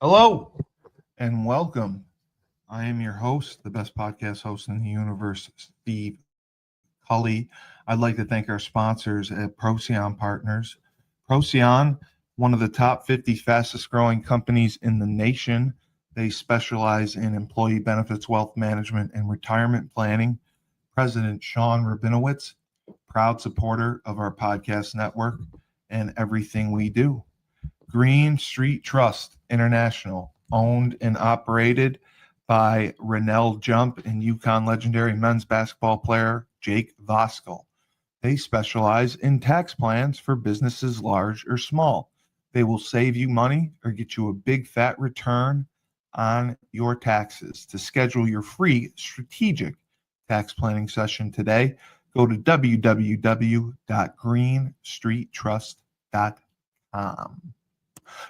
Hello and welcome. I am your host, the best podcast host in the universe, Steve Cully. I'd like to thank our sponsors at Procyon Partners. Procyon, one of the top 50 fastest growing companies in the nation. They specialize in employee benefits, wealth management, and retirement planning. President Sean Rabinowitz, proud supporter of our podcast network and everything we do. Green Street Trust International, owned and operated by Rennell Jump and UConn legendary men's basketball player Jake Voskuhl. They specialize in tax plans for businesses large or small. They will save you money or get you a big fat return on your taxes. To schedule your free strategic tax planning session today, go to www.greenstreettrust.com.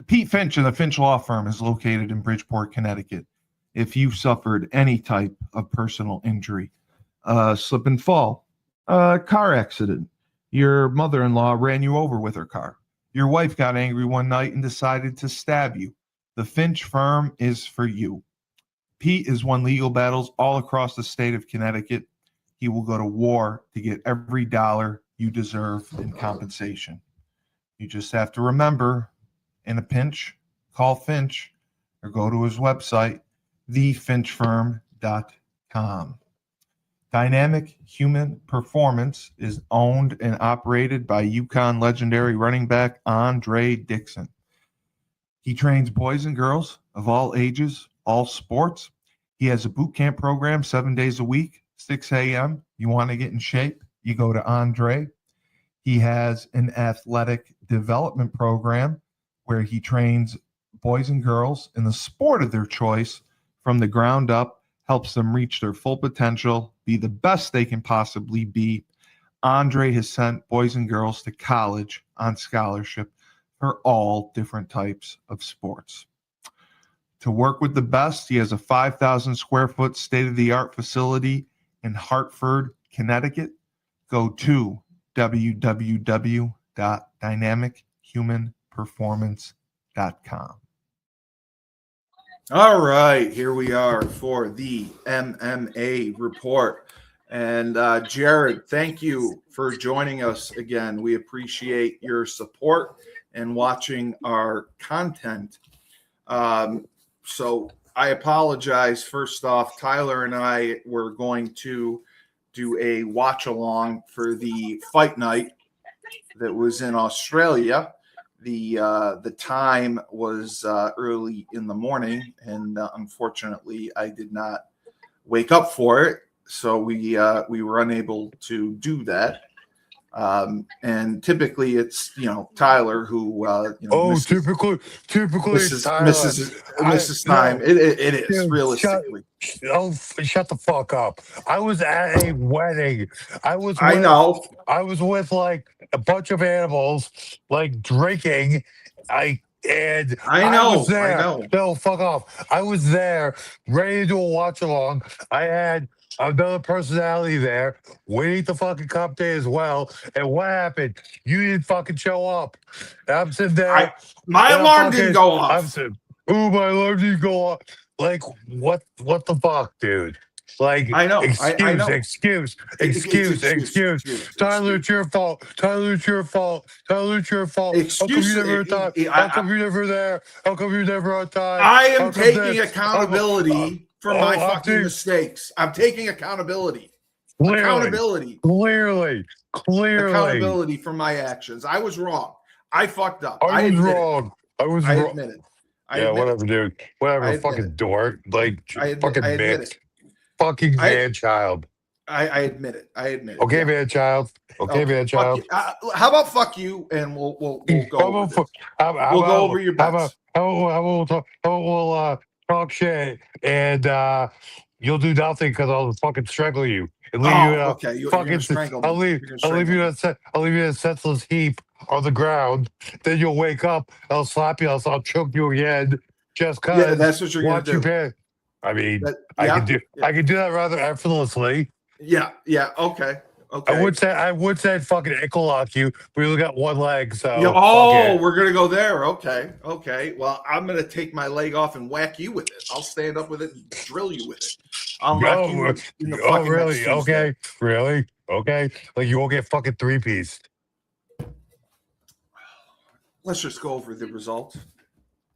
Pete Finch and the Finch Law Firm is located in Bridgeport, Connecticut. If you've suffered any type of personal injury, slip and fall, a car accident, your mother-in-law ran you over with her car, your wife got angry one night and decided to stab you, the Finch Firm is for you. Pete has won legal battles all across the state of Connecticut. He will go to war to get every dollar you deserve in compensation. You just have to remember, in a pinch, call Finch or go to his website, thefinchfirm.com. Dynamic Human Performance is owned and operated by UConn legendary running back Andre Dixon. He trains boys and girls of all ages, all sports. He has a boot camp program 7 days a week, 6 a.m. You want to get in shape, you go to Andre. He has an athletic development program where he trains boys and girls in the sport of their choice from the ground up, helps them reach their full potential, be the best they can possibly be. Andre has sent boys and girls to college on scholarship for all different types of sports. To work with the best, he has a 5,000 square foot state-of-the-art facility in Hartford, Connecticut. Go to www.dynamichumanperformance.com. All right, here we are for the MMA Report. And Jared, thank you for joining us again. We appreciate your support and watching our content. So I apologize. First off, Tyler and I were going to do a watch along for the fight night that was in Australia. The time was early in the morning, and unfortunately, I did not wake up for it, so we were unable to do that. And typically, it's Tyler who typically misses Tyler. misses time. It is Dude, realistically. Shut the fuck up. I was at a wedding. I was with like a bunch of animals, like drinking. I was there. I know. No, fuck off. I was there, ready to do a watch along. I had another personality there, waiting to fucking come day as well. And what happened? You didn't fucking show up. And I'm sitting there. My alarm didn't go off. I'm sitting, my alarm didn't go off. Like, what the fuck, dude? Like, I know. Excuse. Tyler, it's your fault. Excuse. How come you never on time? How come you never there? How come you never on time? I am taking accountability for my fucking mistakes. I'm taking accountability. Clearly. Accountability for my actions. I was wrong. I fucked up. I was wrong. I admit it. Whatever, dude. Whatever, fucking dork. Like, fucking man. Fucking man-child. I admit it. Okay, yeah. Man-child. Okay, man-child. How about fuck you, and we'll go over this. We'll go over your bets. We'll talk shit, and you'll do nothing because I'll fucking strangle you. And leave you okay. You're gonna strangle me. I'll leave you in a senseless heap on the ground. Then you'll wake up. I'll slap you. I'll choke you again. Just cause. Yeah, that's what you're gonna do. I mean, I can do that rather effortlessly. Yeah. Okay. Okay. I would say I'd fucking ankle lock you, but you only got one leg, so Yeah, fuck it. we're gonna go there. Okay, okay. Well, I'm gonna take my leg off and whack you with it. I'll stand up with it and drill you with it. I'll knock you in the fucking next Really? Tuesday. Okay, really? Okay, like you won't get fucking 3-piece. Let's just go over the results.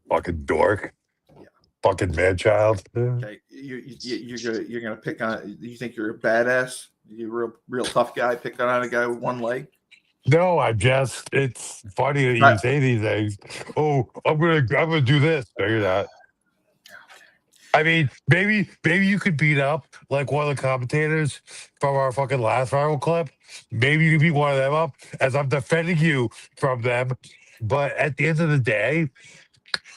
Fucking dork. Yeah. Fucking man child. Okay, you're gonna pick on. You think you're a badass? You're a real tough guy picking on a guy with one leg. No, it's funny that you say these things. Oh, I'm gonna do this. No, you're not. I mean, maybe you could beat up like one of the commentators from our fucking last viral clip. Maybe you could beat one of them up as I'm defending you from them. But at the end of the day,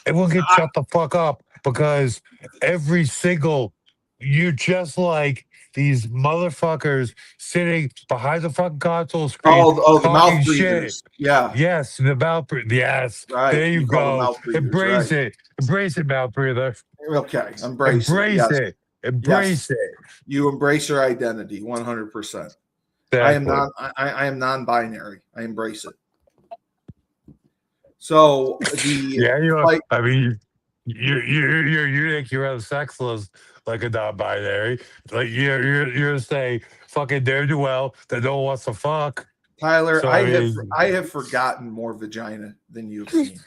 everyone can shut the fuck up because every single you're just like these motherfuckers sitting behind the fucking console screen The mouth talking shit. breathers. Yeah. Yes, the mouth breather. Yes. Right. There you call them go. mouth breathers, Embrace right. it. Embrace it, mouth breather. Okay. Embrace Embrace it. it. Embrace it. You embrace your identity 100%. Exactly. I am non-binary. I embrace it. So yeah, I mean, you think you're rather sexless like a non-binary. Like you're saying fucking dare do well that no one wants to fuck. Tyler, So, I have forgotten more vagina than you've seen.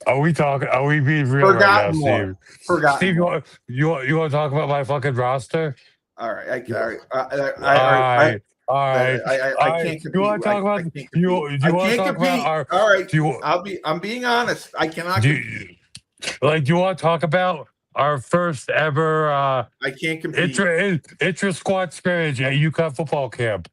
Are we being real right now, Steve? Forgotten Steve, more. you want to talk about my fucking roster? All right, All I right. can't compete. You want to talk about? Do you want to talk about our? All right, I'm being honest. I cannot compete. Do you want to talk about our first ever I can't compete. intra squad scrimmage at UConn football camp?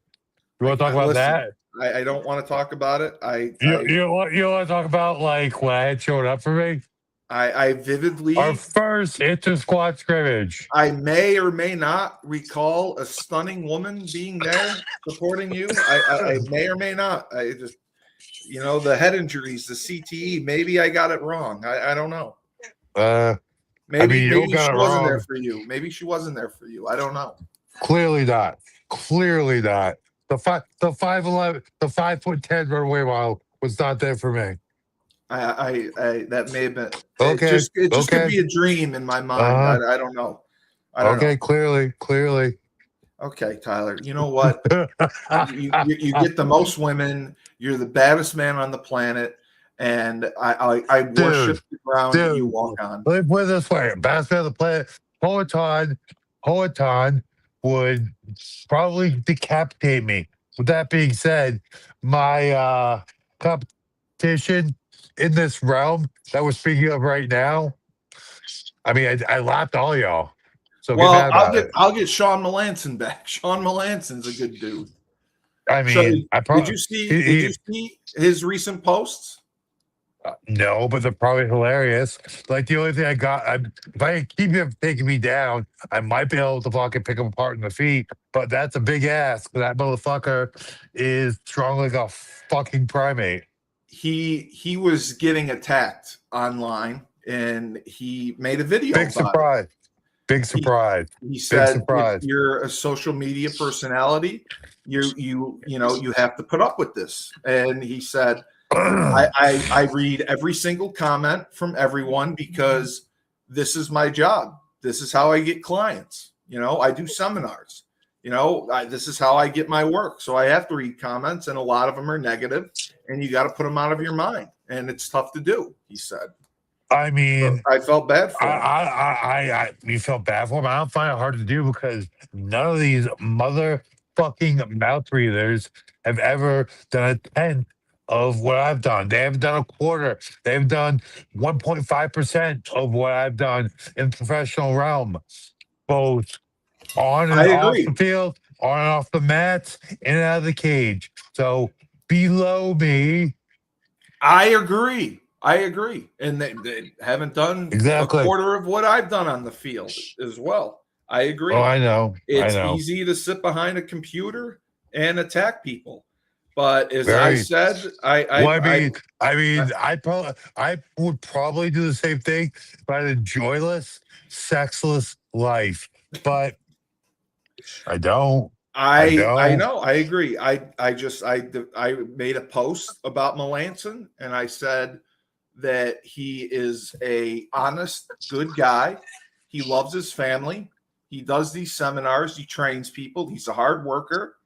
You want to talk about that? I don't want to talk about it. You want to talk about like when I had showed up for me? I vividly our first inter squad scrimmage. I may or may not recall a stunning woman being there supporting you. I may or may not. I just the head injuries, the CTE. Maybe I got it wrong. I don't know. Maybe she wasn't there for you. Maybe she wasn't there for you. I don't know. Clearly not. Clearly not. The 5'11", the 5'10" runaway model was not there for me. I that may have been okay. It just could be a dream in my mind. I don't know. I don't know. Clearly. Okay, Tyler. You know what? you get the most women. You're the baddest man on the planet, and I worship the ground that you walk on. Let me put it this way: baddest man on the planet. Hoaton would probably decapitate me. With that being said, my competition in this realm that we're speaking of right now, I mean, I lapped all y'all. So I'll get Sean Melanson back. Sean Melanson's a good dude. I mean, did you see his recent posts? No, but they're probably hilarious. Like the only thing I got, if I keep him taking me down, I might be able to fucking pick him apart in the feet. But that's a big ass. That motherfucker is strong like a fucking primate. He was getting attacked online, and he made a video. Big surprise. Big surprise. He said, if you're a social media personality, you have to put up with this. And he said, I read every single comment from everyone because this is my job. This is how I get clients. I do seminars. This is how I get my work. So I have to read comments, and a lot of them are negative, and you got to put them out of your mind. And it's tough to do, he said. I mean, I felt bad for him. You felt bad for him. I don't find it hard to do because none of these motherfucking mouth breathers have ever done a tenth of what I've done. They haven't done a quarter. They've done 1.5% of what I've done in the professional realm, both on and off the field, on and off the mats, in and out of the cage. So below me. I agree. And they haven't done a quarter of what I've done on the field as well. I agree. Oh, I know. It's easy to sit behind a computer and attack people. But as I said, I would probably do the same thing if I had a joyless, sexless life. But I don't. I know. know. I agree. I made a post about Melanson, and I said that he is a honest, good guy. He loves his family. He does these seminars. He trains people. He's a hard worker,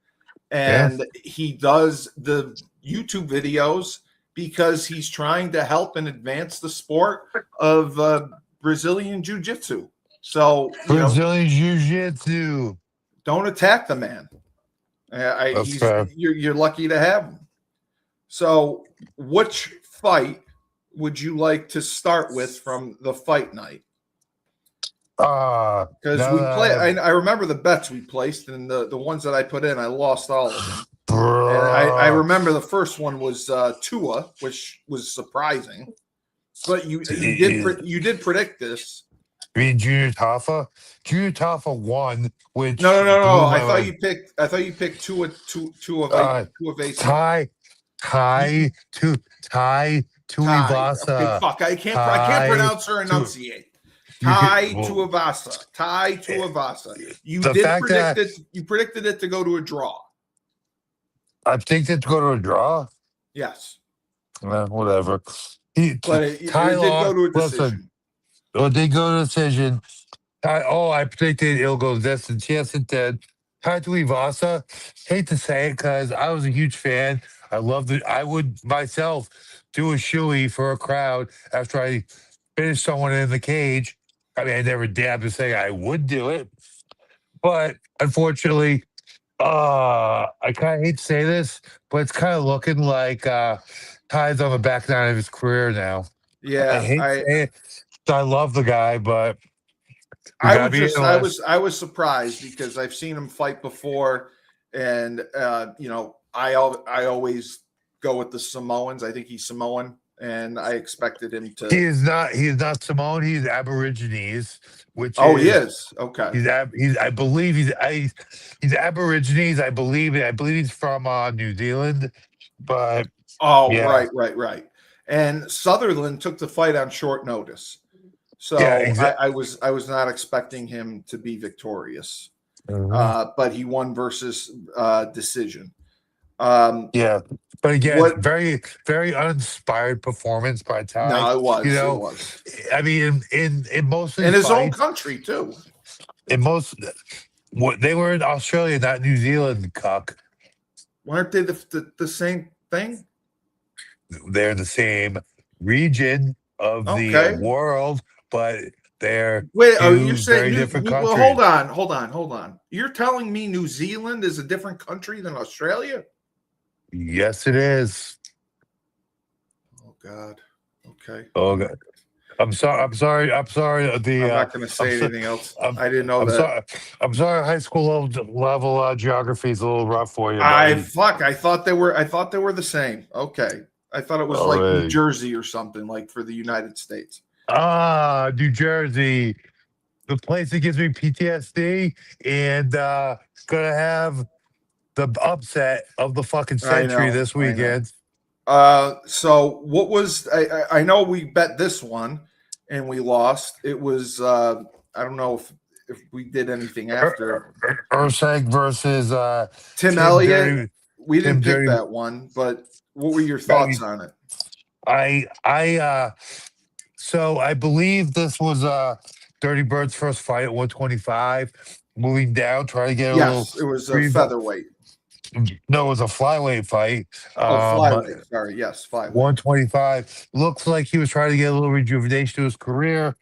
Yeah. and he does the YouTube videos because he's trying to help and advance the sport of Brazilian Jiu-Jitsu. So, Brazilian Jiu-Jitsu. don't attack the man. That's fair. You're lucky to have him. So, which fight would you like to start with from the fight night? Because now we that play. I've- I remember the bets we placed, and the ones that I put in, I lost all of them. And I Bro. remember the first one was Tua, which was surprising. But you did predict this. I mean, Junior Tafa. Junior Tafa won, which No. blew my I thought mind. you picked Tua Ty Tuivasa. Okay, fuck. I can't pronounce or enunciate. Tai Tuivasa. You The did fact predict that it. You predicted it to go to a draw. I think it's go to a draw. Yes, Whatever. but it did go to a decision. It did go to a decision. I predicted it'll go distance. Yes, it did. Ty Tuivasa. Hate to say it because I was a huge fan. I loved it. I would myself do a shoey for a crowd after I finished someone in the cage. I mean, I never dabbed to say I would do it, but unfortunately, I kind of hate to say this, but it's kind of looking like Ty's on the back nine of his career now. I Yeah, hate saying it. I love the guy, but we I gotta would be just honest. I was surprised because I've seen him fight before, and I always go with the Samoans. I think he's Samoan, and I expected him He to. is not. He is not Samoan. He's Aborigines, which Oh, he is is okay. he's. I believe he's Aborigines. I believe. I believe he's from New Zealand, but Oh, yeah, right. And Sutherland took the fight on short notice, yeah, so exactly. I was not expecting him to be victorious. But he won versus decision. Yeah, but again, What? very very uninspired performance by Ty. No, it You was. It know, was I mean, in most of in these his own fights, country too. in most what they were in Australia, not New Zealand. Cuck. Weren't they the same thing? They're the same region of the Okay. world, but they're Wait. Oh, you're two saying very different well, countries. hold on. You're telling me New Zealand is a different country than Australia? Yes, it is. Oh God. Okay. Oh God. I'm sorry. I'm sorry. I'm sorry. I'm not going to say anything else. I didn't know I'm that. sorry. I'm sorry. High school level geography is a little rough for you, I buddy. thought they were the same. Okay. I thought it was like New Alright. Jersey or something, like for the United States. New Jersey, the place that gives me PTSD, and gonna have the upset of the fucking century this I know. weekend. So what was I know we bet this one and we lost. It was I don't know if we did anything after Urseg versus Tim Tim Elliott. Dirty. We didn't Tim pick Dirty. that one, but what were your I thoughts mean, on it? So I believe this was Dirty Bird's first fight at 125, moving down, trying to get a little Yes, it was a rev- featherweight. No, it was a flyweight fight. Oh, flyweight. Sorry, yes, flyweight. 125. Looks like he was trying to get a little rejuvenation to his career.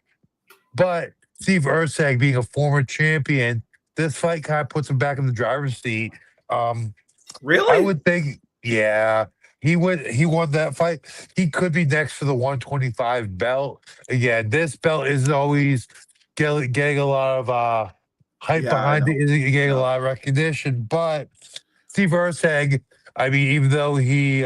But Steve Ursag being a former champion, this fight kind of puts him back in the driver's seat. Really? I would think, yeah, he would. He won that fight. He could be next for the 125 belt. Again, this belt isn't always getting a lot of hype Yeah, I behind it, know. isn't getting a No. lot of recognition. But Steve Ursag, I mean, even though he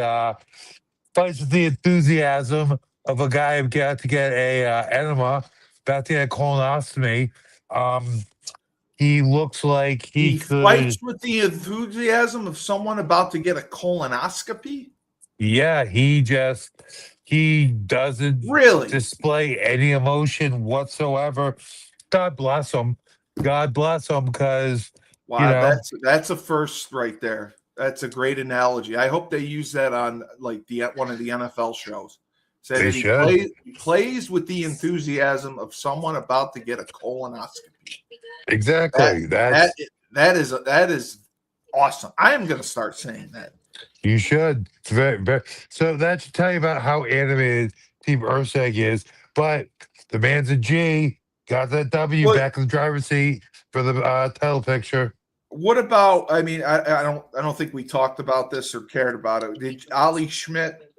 fights with the enthusiasm of a guy who got to get a enema, about to get a colonostomy, he looks like he He fights could. with the enthusiasm of someone about to get a colonoscopy. Yeah, he doesn't Really? display any emotion whatsoever. God bless him. God bless him, because Wow, that's a first right there. That's a great analogy. I hope they use that on like one of the NFL shows. Say They that should. he plays with the enthusiasm of someone about to get a colonoscopy. Exactly. That is awesome. I am going to start saying that. You should. It's very. So that should tell you about how animated Team Urseg is. But the man's a G. Got that W back in the driver's seat for the title picture. What about? I mean, I don't think we talked about this or cared about it. Did Ali Schmidt,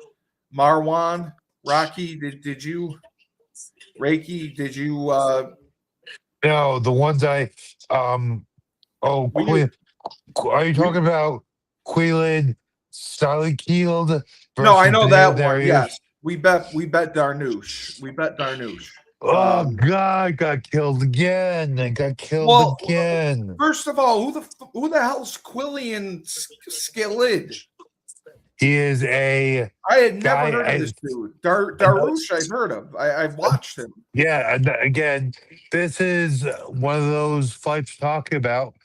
Marwan, Rocky? Did you? Reiki? Did you? No, the ones I Queen. Are you talking about Queelan Keeled No, I versus know Daniel that one. Dariush? Yes, we bet Darnouche. We bet Darnouche. Oh God, got killed again. And got killed again. First of all, who the hell's Quillian Skillid? He is a. I had never heard of this dude. Darush, I've heard of. I've watched him. Yeah, and again, this is one of those fights we're talking about.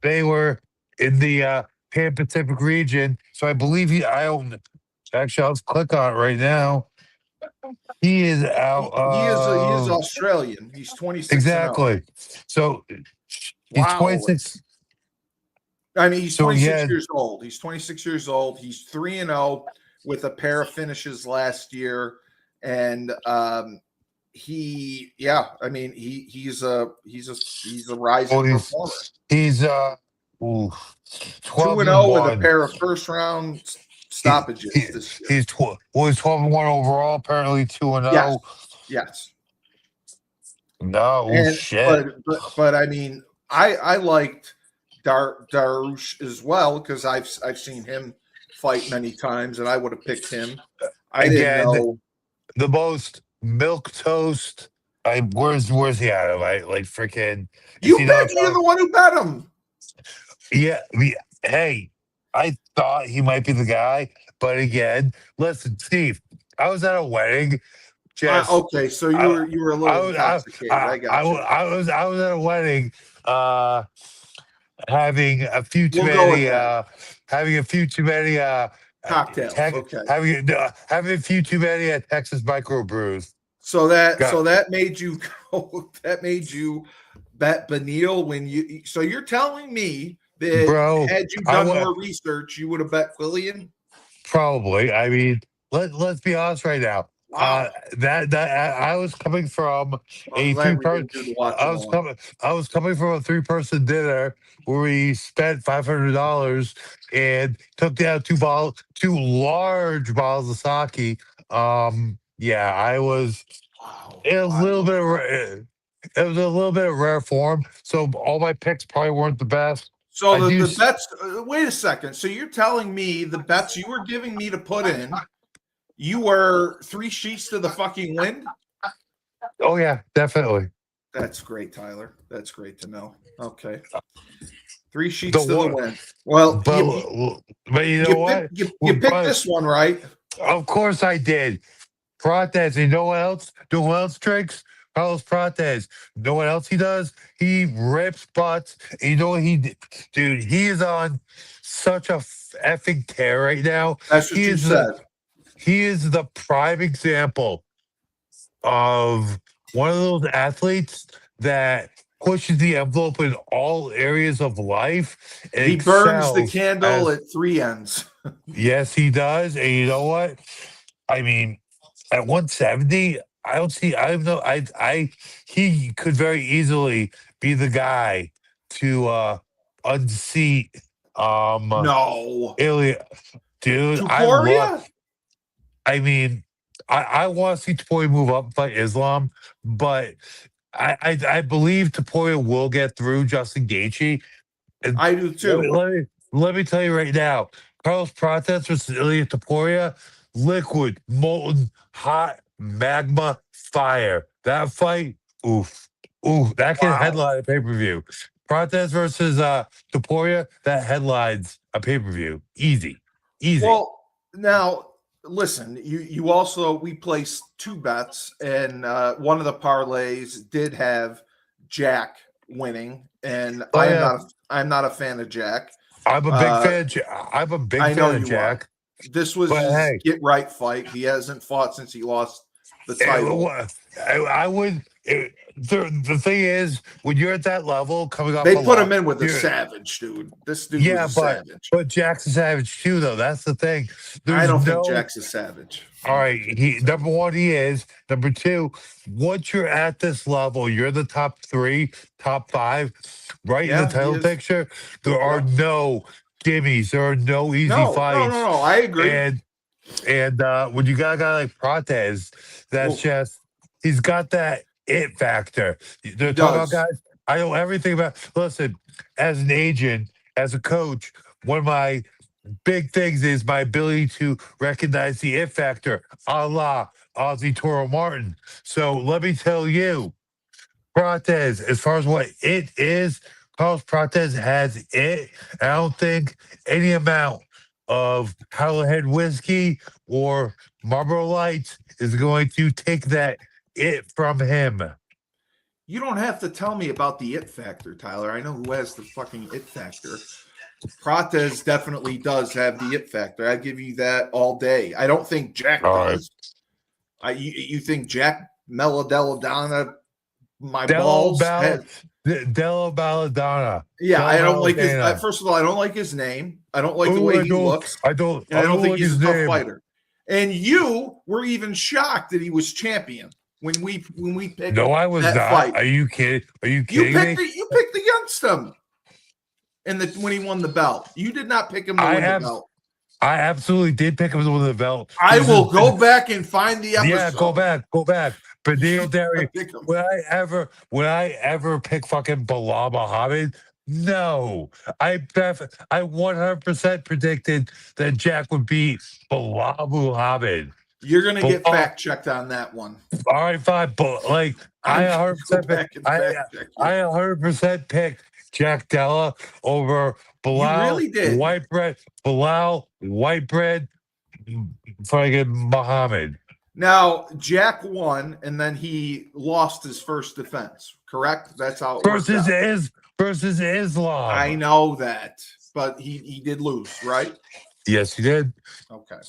They were in the Pan Pacific region, so I believe I own. Actually, I'll click on it right now. He is out. He is Australian. He's 26. Exactly. So he's 26. I mean, he's 26 years old. He's 26 years old. He's 3-0 with a pair of finishes last year, and he's a rising performer. He's 2-0 with a pair of first round stoppages this year. He's 12-1 overall. Apparently 2-0. Yes. No shit. But I mean, I liked Darush as well because I've seen him fight many times, and I would have picked him. I didn't know the most milk toast. Where's he out of? Like freaking. You're the one who bet him. Yeah. Hey, I thought he might be the guy, but again, listen, Steve. I was at a wedding. Okay, so you were a little intoxicated. I got you. I was at a wedding. Having a few too many cocktails. Having a few too many Texas microbrews. So that made you bet Beneil when you. So you're telling me that had you done more research, you would have bet Quillian? Probably. I mean, let's be honest right now. Wow. That I was coming from a three-person. I was coming from a 3-person dinner where we spent $500 and took down two large bottles of sake. Yeah, I was. It was a little bit. It was a little bit of rare form, so all my picks probably weren't the best. So the bets. Wait a second. So you're telling me the bets you were giving me to put in. You were 3 sheets to the fucking wind? Oh, yeah, definitely. That's great, Tyler. That's great to know. Okay. 3 sheets to the wind. Well, but you know what? You picked this one, right? Of course I did. Prates. You know what else? You know who else drinks? Carlos Prates. You know what else he does? He rips butts. And you know what he did? Dude, he is on such a effing tear right now. That's what you said. He is the prime example of one of those athletes that pushes the envelope in all areas of life. He burns the candle at 3 ends. Yes, he does. And you know what? I mean, at 170, he could very easily be the guy to unseat Ilya. Dude, Tuporia? I want to see Topuria move up and fight Islam, but I believe Topuria will get through Justin Gaethje. And I do too. Let me tell you right now, Carlos Prates versus Ilya Topuria, liquid, molten, hot, magma, fire. That fight, that can headline a pay-per-view. Prates versus Topuria, that headlines a pay-per-view. Easy. Well, now listen, we placed 2 bets, and one of the parlays did have Jack winning, and I'm not a fan of Jack. I'm a big fan. I'm a big I know fan of you Jack. are. This was But his hey, get right fight. He hasn't fought since he lost the it title. wa- I would. The thing is, when you're at that level, coming off They a put lot, him in with a savage, dude. This dude was yeah, a savage. but Jack's a savage too, though. That's the thing. I There's don't think no. Jack's a savage. All right, number one, he is. Number two, once you're at this level, you're the top 3, top 5, right in the Yeah, he title is. picture. There are Yep. no gimmies. There are no easy No, fights. I agree. And when you got a guy like Prates, that's just he's got that it factor. They're talking about does. guys. I know everything about. Listen, as an agent, as a coach, one of my big things is my ability to recognize the it factor, a la Ozzy Toro Martin. So let me tell you, Prates, as far as what it is, Carlos Prates has it. I don't think any amount of Howlerhead whiskey or Marlboro Lights is going to take that it from him. You don't have to tell me about the it factor, Tyler. I know who has the fucking it factor. Prates definitely does have the it factor. I give you that all day. I don't think Jack All right. does. You think Jack Mellodelladonna, my Dello balls? Belladonna. Yeah, I don't like his. Belladonna. First of all, I don't like his name. I don't like the Oh, way he looks, I don't and I don't think like he's his a tough name. fighter. And you were even shocked that he was champion when we picked. No, I was that not. fight. Are you kidding? Are you kidding me? You picked against him, when he won the belt. You did not pick him to win the belt. I absolutely did pick him to win the belt. I will go back and find the episode. Yeah, go back. But Neil Derry, would I ever pick fucking Bilal Muhammad? No, I 100% predicted that Jack would beat Bilal Muhammad. You're gonna get fact checked on that one. All right, fine, but like I 100% picked Jack Della over Bilal. You really did. Bilal Whitebread, fucking Muhammad. Now Jack won, and then he lost his first defense. Correct? That's how it worked out. Versus Islam. I know that, but he did lose, right? Yes, he did. Okay.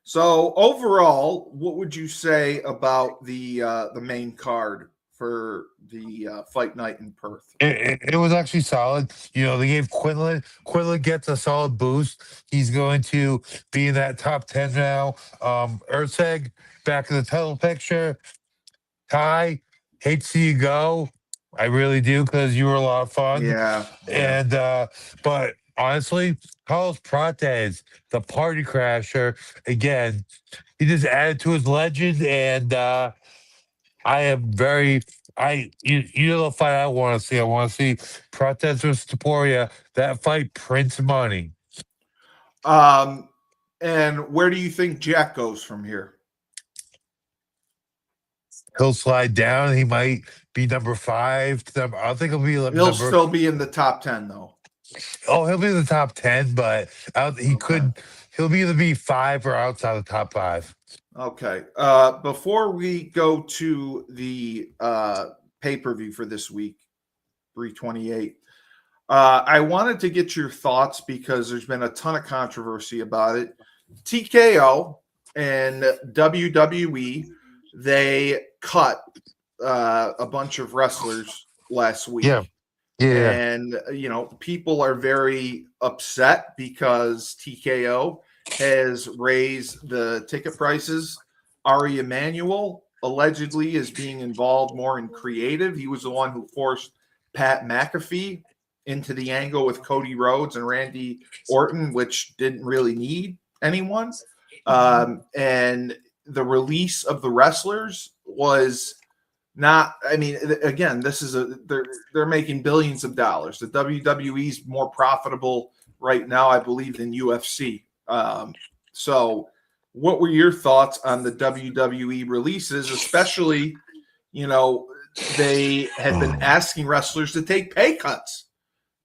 So overall, what would you say about the main card for the fight night in Perth? It was actually solid. You know, they gave Quinlan. Quinlan gets a solid boost. He's going to be in that top 10 now. Erceg back in the title picture. Ty, hate to see you go. I really do, because you were a lot of fun. Yeah. And but honestly, Carlos Prates, the party crasher, again, he just added to his legend, and I am very you know the fight I want to see. I want to see Prates versus Taporia. That fight prints money. And where do you think Jack goes from here? He'll slide down. He might be number 5. I think he'll be. He'll still be in the top 10, though. Oh, he'll be in the top 10, but he'll be either be 5 or outside the top 5. Okay. Before we go to the pay-per-view for this week, 328, I wanted to get your thoughts because there's been a ton of controversy about it. TKO and WWE, they cut a bunch of wrestlers last week. Yeah. And, people are very upset because TKO has raised the ticket prices. Ari Emanuel allegedly is being involved more in creative. He was the one who forced Pat McAfee into the angle with Cody Rhodes and Randy Orton, which didn't really need anyone. And the release of the wrestlers was not, again, this is they're making billions of dollars. The WWE's more profitable right now, I believe, than UFC. So what were your thoughts on the WWE releases, especially, they had been asking wrestlers to take pay cuts,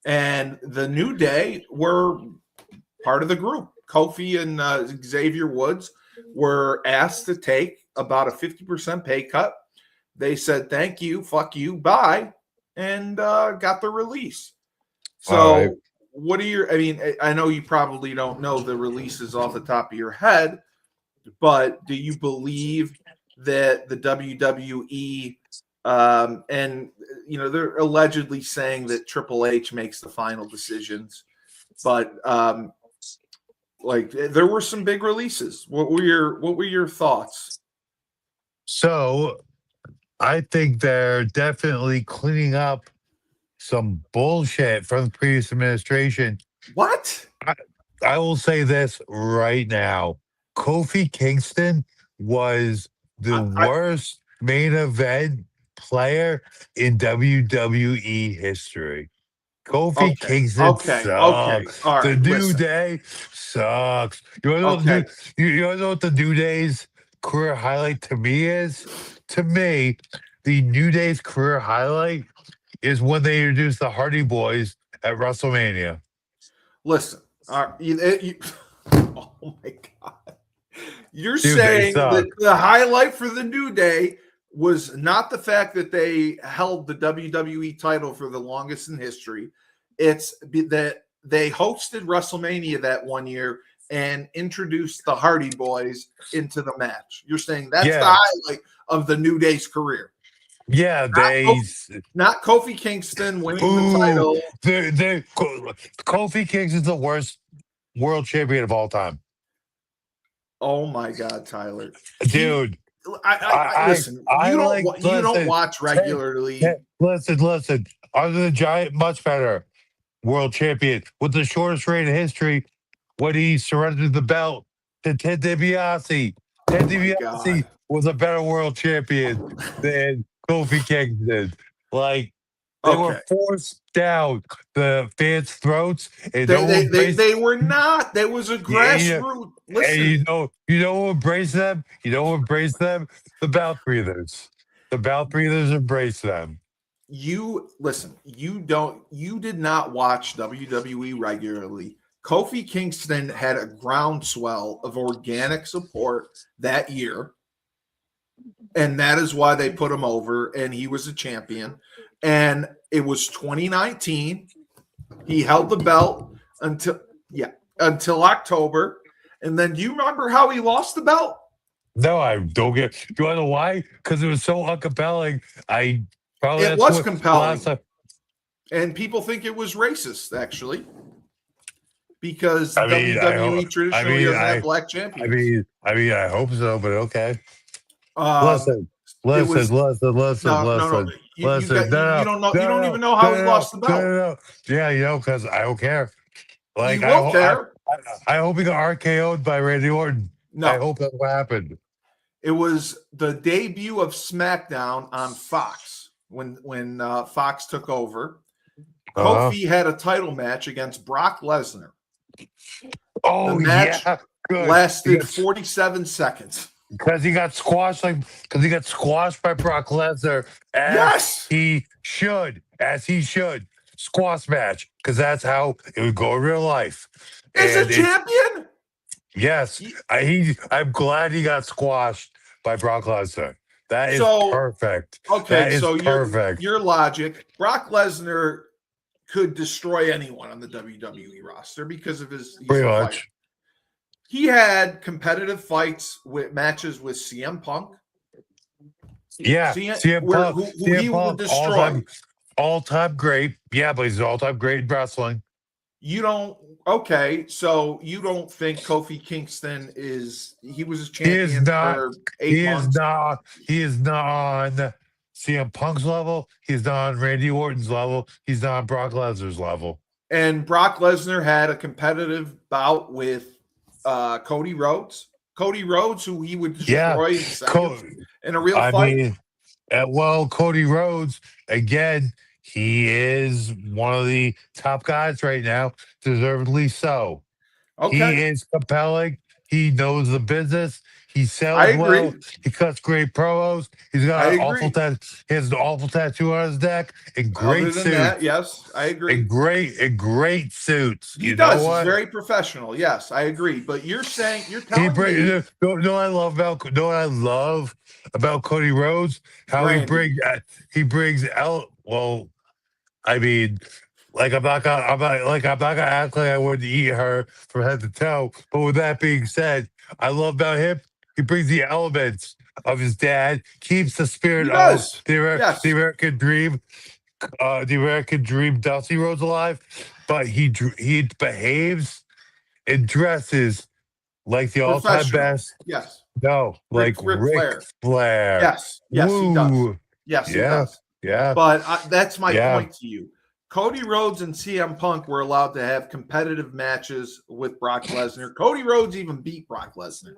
and the New Day were part of the group. Kofi and Xavier Woods were asked to take about a 50% pay cut. They said, thank you, fuck you, bye, and got the release. All right. So, what are your? I mean, I know you probably don't know the releases off the top of your head, but do you believe that the WWE and they're allegedly saying that Triple H makes the final decisions, but like there were some big releases. What were your thoughts? So I think they're definitely cleaning up some bullshit from the previous administration. What? I will say this right now. Kofi Kingston was the I worst main event player in WWE history. Kofi Okay, Kingston okay, okay. sucks. All The right, New listen. Day sucks. You wanna know what Okay, you wanna know what the New Day's career highlight to me is? To me, the New Day's career highlight is when they introduced the Hardy Boys at WrestleMania. listen. All right, oh my God. You're Dude, they saying that suck. the highlight for the New Day was not the fact that they held the WWE title for the longest in history. That they hosted WrestleMania that one year and introduced the Hardy Boys into the match. You're saying that's the Yeah. highlight of the New Day's career. Yeah, Not they Kofi, not Kofi Kingston winning the ooh, title. Kofi Kingston's the worst world champion of all time. Oh my God, Tyler. He Dude, I listen, I like you don't listen, watch regularly. listen. Andre the Giant, much better world champion with the shortest reign in history when he surrendered the belt to Ted DiBiase. Oh Ted my DiBiase God. was a better world champion than Kofi Kingston. Like they were Okay. forced down the fans' throats, and They no they one they, embraced. they were not. There was a Yeah, grassroots. and Listen, you know who embraced them? You know who embraced them? The Belt Breathers. The Belt Breathers embraced them. you did not watch WWE regularly. Kofi Kingston had a groundswell of organic support that year, and that is why they put him over, and he was a champion. And it was 2019. He held the belt until October. And then do you remember how he lost the belt? No, I don't get. Do you want to know why? Because it was so uncompelling. I probably It that's was what the last compelling. time. And people think it was racist, actually, because I mean, I hope. WWE traditionally doesn't have black champions. I hope so. But okay. Um, Listen, it was no. You listen. got you don't know. You don't even know how he No, lost the belt. no. Yeah, because I don't care. Like You will care. I hope he got RKO'd by Randy Orton. I No, hope that's what happened. it was the debut of SmackDown on Fox when Fox took over. Uh-huh. Kofi had a title match against Brock Lesnar. The Oh match yeah, good. lasted 47 seconds. Because he got squashed by Brock Lesnar Yes, as he should. Squash match, because that's how it would go in real life. as a And it's champion. yes, I'm glad he got squashed by Brock Lesnar. That is So perfect. okay, That is so perfect. your logic, Brock Lesnar could destroy anyone on the WWE roster because of he's Pretty a fighter. much. He had competitive fights with matches with CM Punk. Yeah. Who he CM would Punk, destroy. all time great. Yeah, but he's all time great in wrestling. You don't so you don't think Kofi Kingston he was a He is champion not. for 8 He is months? not. He is not on CM Punk's level. He's not on Randy Orton's level. He's not on Brock Lesnar's level. And Brock Lesnar had a competitive bout with Cody Rhodes. Cody Rhodes, who he would Yeah, destroy in seconds in a real I fight. mean, Cody Rhodes again. He is one of the top guys right now, deservedly so. Okay, He is compelling. He knows the business. He I sells well. agree. He cuts great promos. He's I got an awful agree. he has an awful tattoo on his neck and Other great than that, suits. yes, I agree. And great suits. He You know does. He's what? very professional. Yes, I agree. But you're He telling bring me no I love about no I love about Cody Rhodes how Brandy. he brings well I mean I'm not gonna act like I wouldn't eat her from head to toe. But with that being said, I love about him. He brings the elements of his dad, keeps the He spirit of does. the Yes. American dream, Dusty Rhodes alive. But he behaves and dresses like the all-time Professional. best. Yes. No, like Ric Ric Flair. Flair. Yes. Yes, he does. Woo. Yes, he Yeah. does. Yeah. But that's my Yeah. point to you. Cody Rhodes and CM Punk were allowed to have competitive matches with Brock Lesnar. Cody Rhodes even beat Brock Lesnar.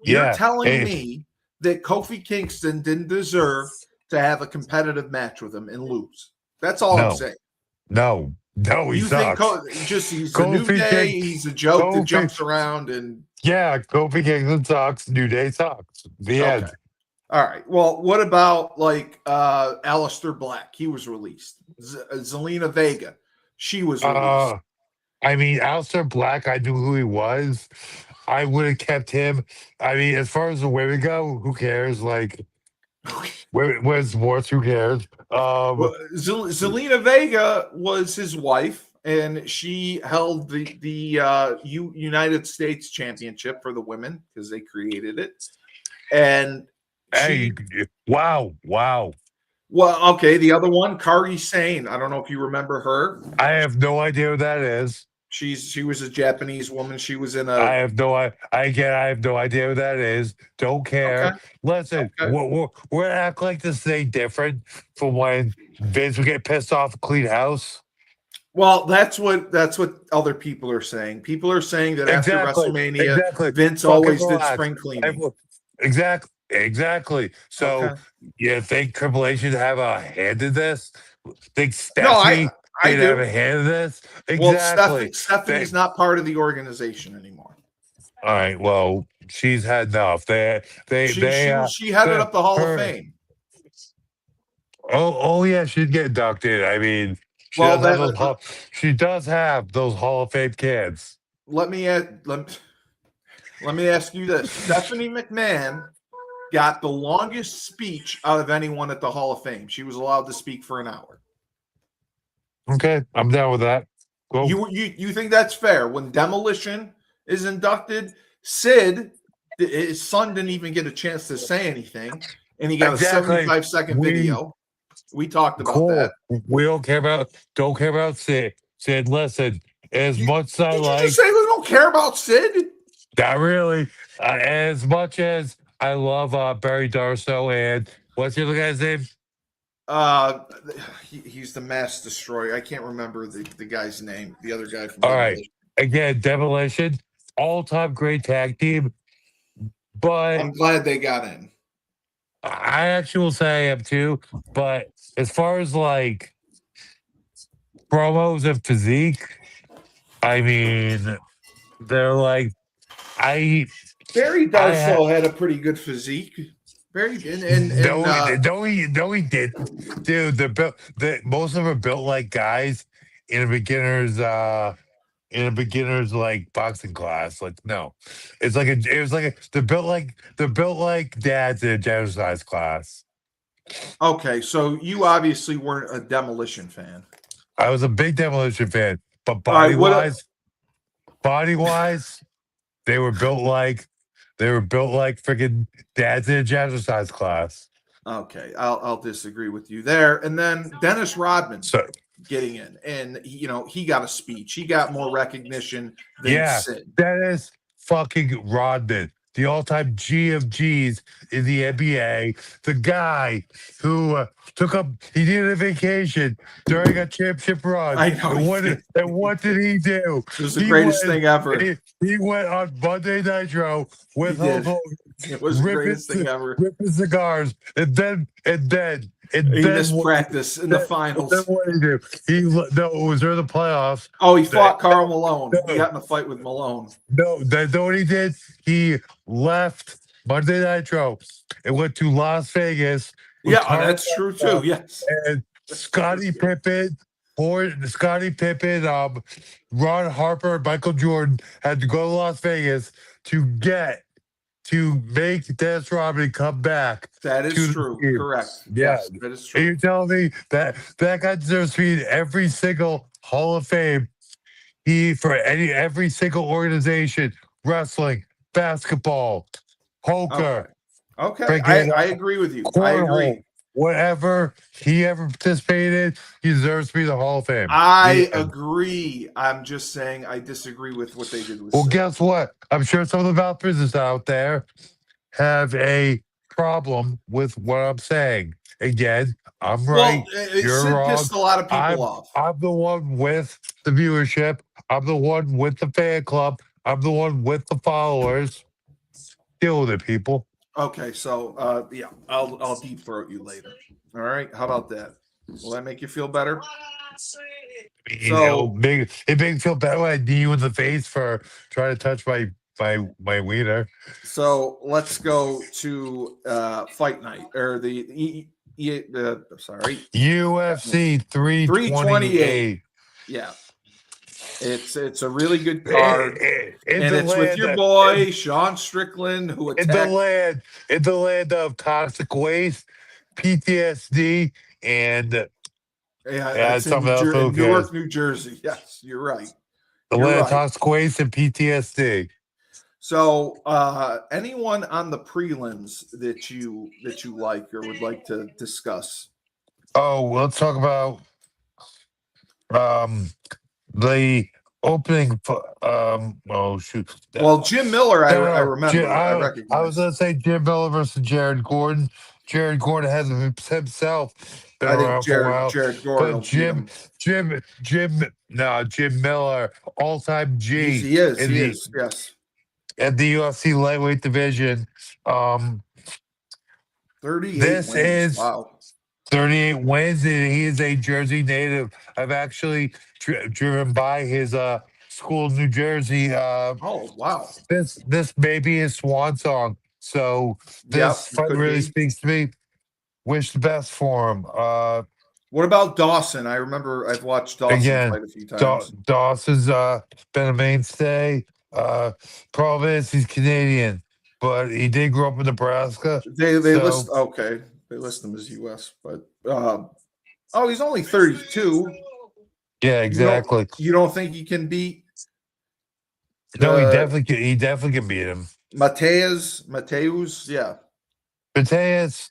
You're Yeah. telling Hey, me that Kofi Kingston didn't deserve to have a competitive match with him and lose. That's all I'm no. saying. No. No, he You think sucks. he's the new Kofi day, King. he's a joke that Kofi. jumps around and Yeah, Kofi Kingston sucks. New Day sucks. The okay. end. All right. Well, what about like Aleister Black? He was released. Zelina Vega, she was released. I mean, Aleister Black, I knew who he was. I would have kept him. I mean, as far as the women go, who cares? Like, women's sports, who cares? Well, Zelina Vega was his wife, and she held the United States Championship for the women because they created it. And Hey, she, wow. well, okay, the other one, Kari Sane. I don't know if you remember her. I have no idea what that is. She was a Japanese woman. She was in I a have no I have no idea what that is. Don't okay, care. Listen, okay. we're gonna act like this ain't different from when Vince would get pissed off and clean house. Well, that's what other people are saying. People are saying that after WrestleMania, Exactly. Vince Fucking always did relax. spring cleaning. Exactly. So Okay. you think Triple H should have a hand in this? Think No, Stephanie I should have do. a hand in this? Well, Exactly. Stephanie's They, not part of the organization anymore. all right. Well, she's had enough. She headed up the Hall of Her. Fame. Oh yeah, she'd get inducted. I mean, Well, she does have those Hall of Fame kids. let me let me ask you this: Stephanie McMahon got the longest speech out of anyone at the Hall of Fame. She was allowed to speak for an hour. Okay, I'm down with that. Cool. You think that's fair? When Demolition is inducted, Sid, his son, didn't even get a chance to say anything, and he got a Exactly. 75-second video. We talked about that. Cool. We don't care about Sid. Sid, listen, as much as I Did you like, just say we don't care about Sid? not really, as much as I love Barry Darso and what's the other guy's name? He's the mass destroyer. I can't remember the guy's name. The other guy from All right. Demolition. Again, Demolition, all-time great tag team. But I'm glad they got in. I actually will say I am too. But as far as like promos of physique, I mean, they're like Barry I ha- Darso had a pretty good physique. Barry no, he didn't, dude. Most of them are built like guys in a beginner's like boxing class. Like no, they're built like dads in a general size class. okay, so you obviously weren't a Demolition fan. I was a big Demolition fan, but All right, body wise, they were built like freaking dads in a jazzercise class. Okay, I'll disagree with you there. And then Dennis Rodman So getting in, and he got a speech. He got more recognition than yeah, Sid. Dennis fucking Rodman, the all-time G of G's in the NBA, the guy who he needed a vacation during a championship run. I know. And what did he do? It was the greatest thing ever. He went on Monday Nitro with Hulk Hogan. It was the greatest thing ever. Ripping cigars, and then he missed practice in the finals. Then what did he do? It was during the playoffs. Oh, he fought Carl Malone. He got in a fight with Malone. No, know what he did? He left Monday Nitro and went to Las Vegas. Yeah, that's true too. Yes. And Scottie Pippen, Ron Harper, and Michael Jordan had to go to Las Vegas to get to make Dennis Rodman come back. That is to the true. team. Correct. Yeah. Yes, that is And true. you're telling me that that guy deserves to be in every single Hall of Fame. For every single organization, wrestling, basketball, poker, Okay. freaking I agree with you. I cornhole, agree. whatever he ever participated in, he deserves to be in the Hall of Fame. I The end. agree. I'm just saying I disagree with what they did with Well, Sid. guess what? I'm sure some of the mouth business out there have a problem with what I'm saying. Again, I'm right. You're Sid wrong. pissed a lot of people off. I'm the one with the viewership. I'm the one with the fan club. I'm the one with the followers. Deal with it, people. Okay, so yeah, I'll deep throat you later. All right, how about that? Will that make you feel better? So It makes me feel bad when I knee you in the face for trying to touch my wiener. so let's go to fight night or sorry, UFC 328. 328. Yeah, it's a really good card, In and the it's with land, your boy Sean Strickland, who in the attacked. land, in the land of toxic waste, PTSD, and Yeah, it's something else. Who in cares? Newark, New Jersey. Yes, you're right. The You're land of right. toxic waste and PTSD. So, anyone on the prelims that you like or would like to discuss? Oh, let's talk about the opening. Oh shoot. Well, Jim Miller, I No, remember, I I was recognize. gonna say Jim Miller versus Jared Gordon. Jared Gordon has himself been I think around for a while, Jared Gordon but will beat him. Jim Miller, all-time G He is. in He the is. Yes. UFC lightweight division. 38 This wins. is Wow. 38 wins, and he is a Jersey native. I've actually driven by his school in New Jersey. Oh, wow. This may be his swan song. So Yep, this it fight could really be. speaks to me. Wish the best for him. What about Dawson? I remember I've watched Dawson Again, fight a few times. Dawson's been a mainstay. Problem is he's Canadian, but he did grow up in Nebraska. They So they list him as US, but oh, he's only 32. yeah, exactly. You don't think he can beat No, he the definitely can beat him. Mateus? Yeah. Mateus,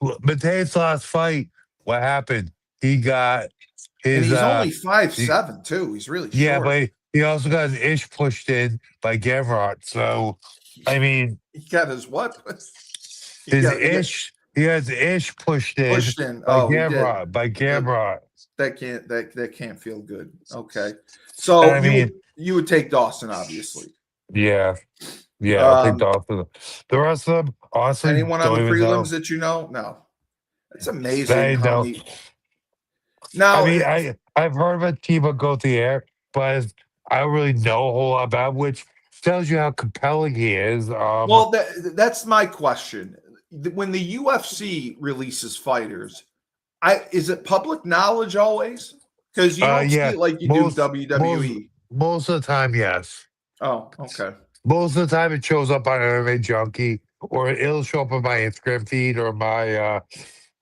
Mateus' last fight, what happened? He got And his he's only he- 5'7" too. He's really yeah, short. but he also got his ish pushed in by Gamrot. So I mean, He got his what? he has ish pushed in by Oh, he did. Gamrot. That can't feel good. Okay. So I mean, you would take Dawson, obviously. yeah, I'll take Um, Dawson. The rest of them, honestly, anyone on don't the even know. prelims that you know? No. It's amazing They how don't. many. Now, I mean, I've heard about Thibaut Gauthier, but I don't really know a whole lot about him, which tells you how compelling he is. well, that's my question. When the UFC releases fighters, is it public knowledge always? Because you don't see yeah, it like you do WWE. Most of the time, yes. Oh, okay. Most of the time, it shows up on MMA Junkie, or it'll show up on my Instagram feed or my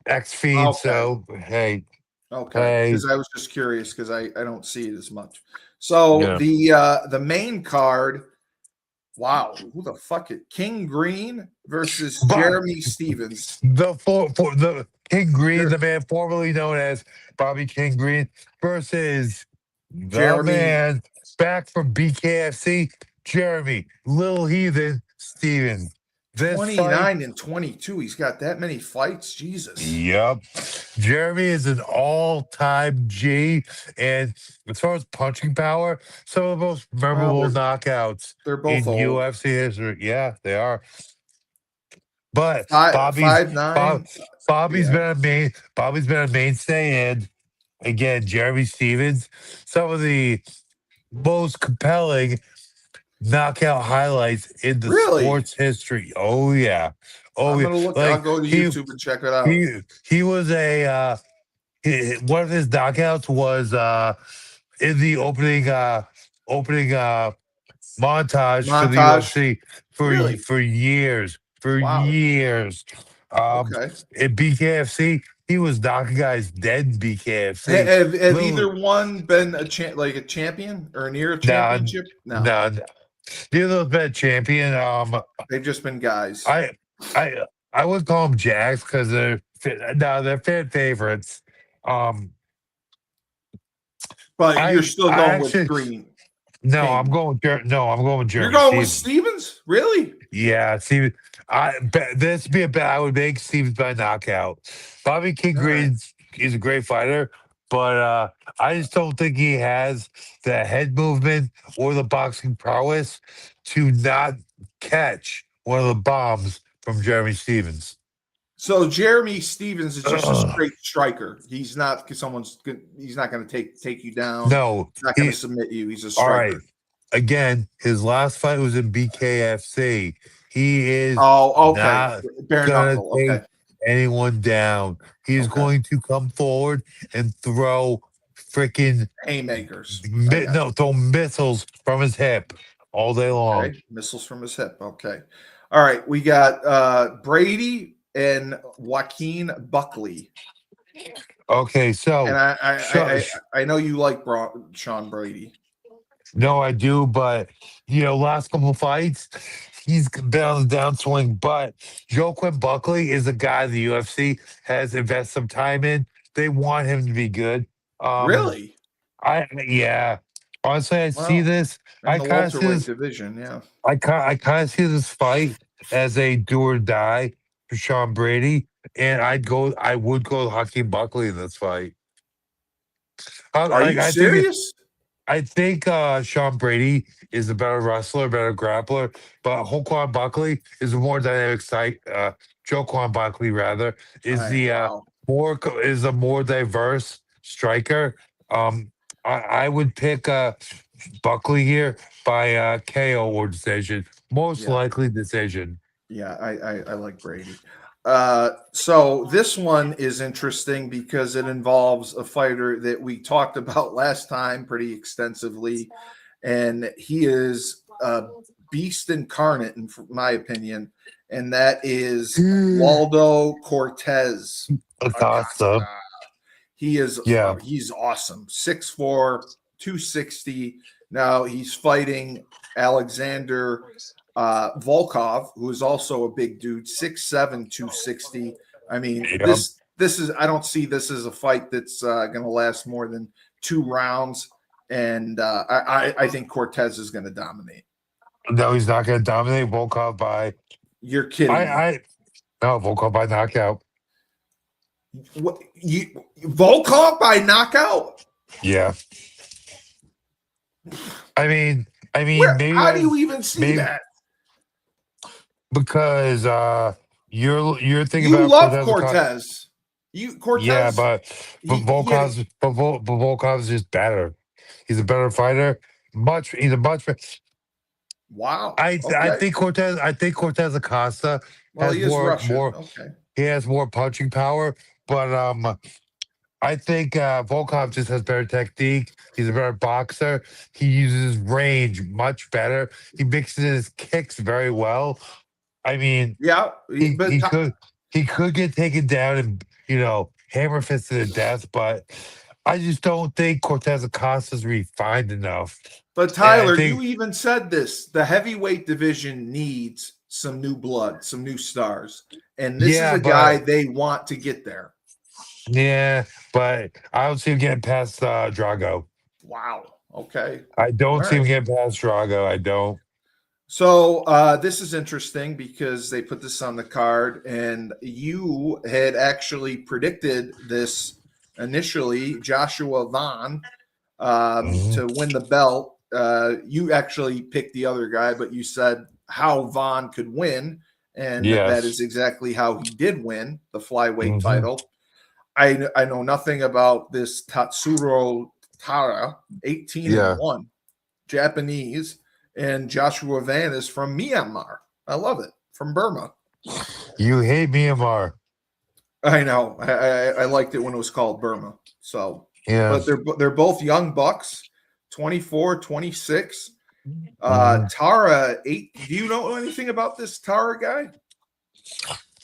X feed. Okay. So hey, Okay, because I was just curious because I don't see it as much. So the main card, wow, who the fuck it? King Green versus Jeremy Stevens. The King Green, the man formerly known as Bobby King Green, versus the man back from BKFC, Jeremy Little Heathen Stevens. 29 and 22. He's got that many fights. Jesus. Yep. Jeremy is an all-time G. And as far as punching power, some of the most memorable knockouts they're both in old. UFC history. Yeah, they are. But Bobby's been a mainstay. And again, Jeremy Stevens, some of the most compelling knockout highlights in the sports history. Oh yeah. I'm gonna look. I'll go to YouTube and check it out. He was one of his knockouts was in the opening montage for the UFC Really? for years, for Wow. years. Um, Okay. at BKFC, he was knocking guys dead in BKFC. Have Literally, either one been like a champion or near a nah, championship? No, nah, neither of those been a champion. they've just been guys. I, I, I would call them Jacks because they're fan favorites. Um, But you're still I going with actually Green no, I'm King. going with no, I'm going with You're Jeremy going with Stevens. Stevens? Really? Yeah, Steven. This would be a bet I would make Stevens by knockout. Bobby King All right. Green is a great fighter, but I just don't think he has the head movement or the boxing prowess to not catch one of the bombs from Jeremy Stevens. So Jeremy Stevens is just a Ugh. straight striker. He's not he's not going to take you down. No, He's not going he. to submit you. He's a All right. striker. Again, his last fight was in BKFC. He is Oh, okay. not Bare gonna knuckle. take Okay. anyone down. He's Okay. going to come forward and throw freaking Haymakers. I got no, throw missiles from his hip all day you. long. Okay. Missiles from his hip. Okay. All right. We got Brady and Joaquin Buckley. Okay, so And so, I know you like Sean Brady. no, I do, but last couple fights, he's been on the downswing. But Joaquin Buckley is a guy the UFC has invested some time in. They want him to be good. Um, Really? yeah. Honestly, I see Well, this. in I the kind of see welterweight this. division, yeah. I kind of see this fight as a do or die for Sean Brady, and I would go with Hakeem Buckley in this fight. Are you I think serious? Sean Brady is a better wrestler, better grappler, but Hoquan Buckley is a more dynamic site. Joquan Buckley rather Wow. is a more diverse striker. I would pick Buckley here by KO or decision, most Yeah. likely decision. Yeah, I like Brady. So this one is interesting because it involves a fighter that we talked about last time pretty extensively, and he is a beast incarnate, in my opinion, and that is Waldo Cortez Acosta, Acosta. He is yeah, he's awesome. 6'4", 260. Now he's fighting Alexander Volkov, who is also a big dude, 6'7", 260. I mean, yeah. this is I don't see this as a fight that's going to last more than 2 rounds, and I think Cortez is going to dominate. No, he's not going to dominate Volkov by. You're kidding me. No, Volkov by knockout. What, Volkov by knockout? Yeah. I mean, maybe How do you even see maybe that? because you're thinking You about love Cortez. Cortez. Cortez. Yeah, but Yeah. Volkov's just better. He's a better fighter. He's a much. Wow. I Okay. think Cortez Acosta Well, has he is Russian. more. Okay. He has more punching power, but I think Volkov just has better technique. He's a better boxer. He uses his range much better. He mixes his kicks very well. I mean, Yeah, he but he could get taken down and hammer fisted to death, but I just don't think Cortez Acosta's refined enough. And I Tyler, you think even said this. The heavyweight division needs some new blood, some new stars, and this is yeah, a guy but they want to get there. yeah, but I don't see him getting past Drago. Wow. Okay. I All don't see him right. getting past Drago. I don't. So this is interesting because they put this on the card, and you had actually predicted this initially, Joshua Vaughn, Mhm. to win the belt. You actually picked the other guy, but you said how Vaughn could win, and that Yes. is exactly how he did win the flyweight Mhm. title. I know nothing about this Tatsuro Tara, 18 and Yeah. 1, Japanese, and Joshua Van is from Myanmar. I love it. From Burma. You hate Myanmar. I know. I liked it when it was called Burma. So, Yeah. but they're both young bucks, 24, 26. Tara 8. Do you know anything about this Tara guy?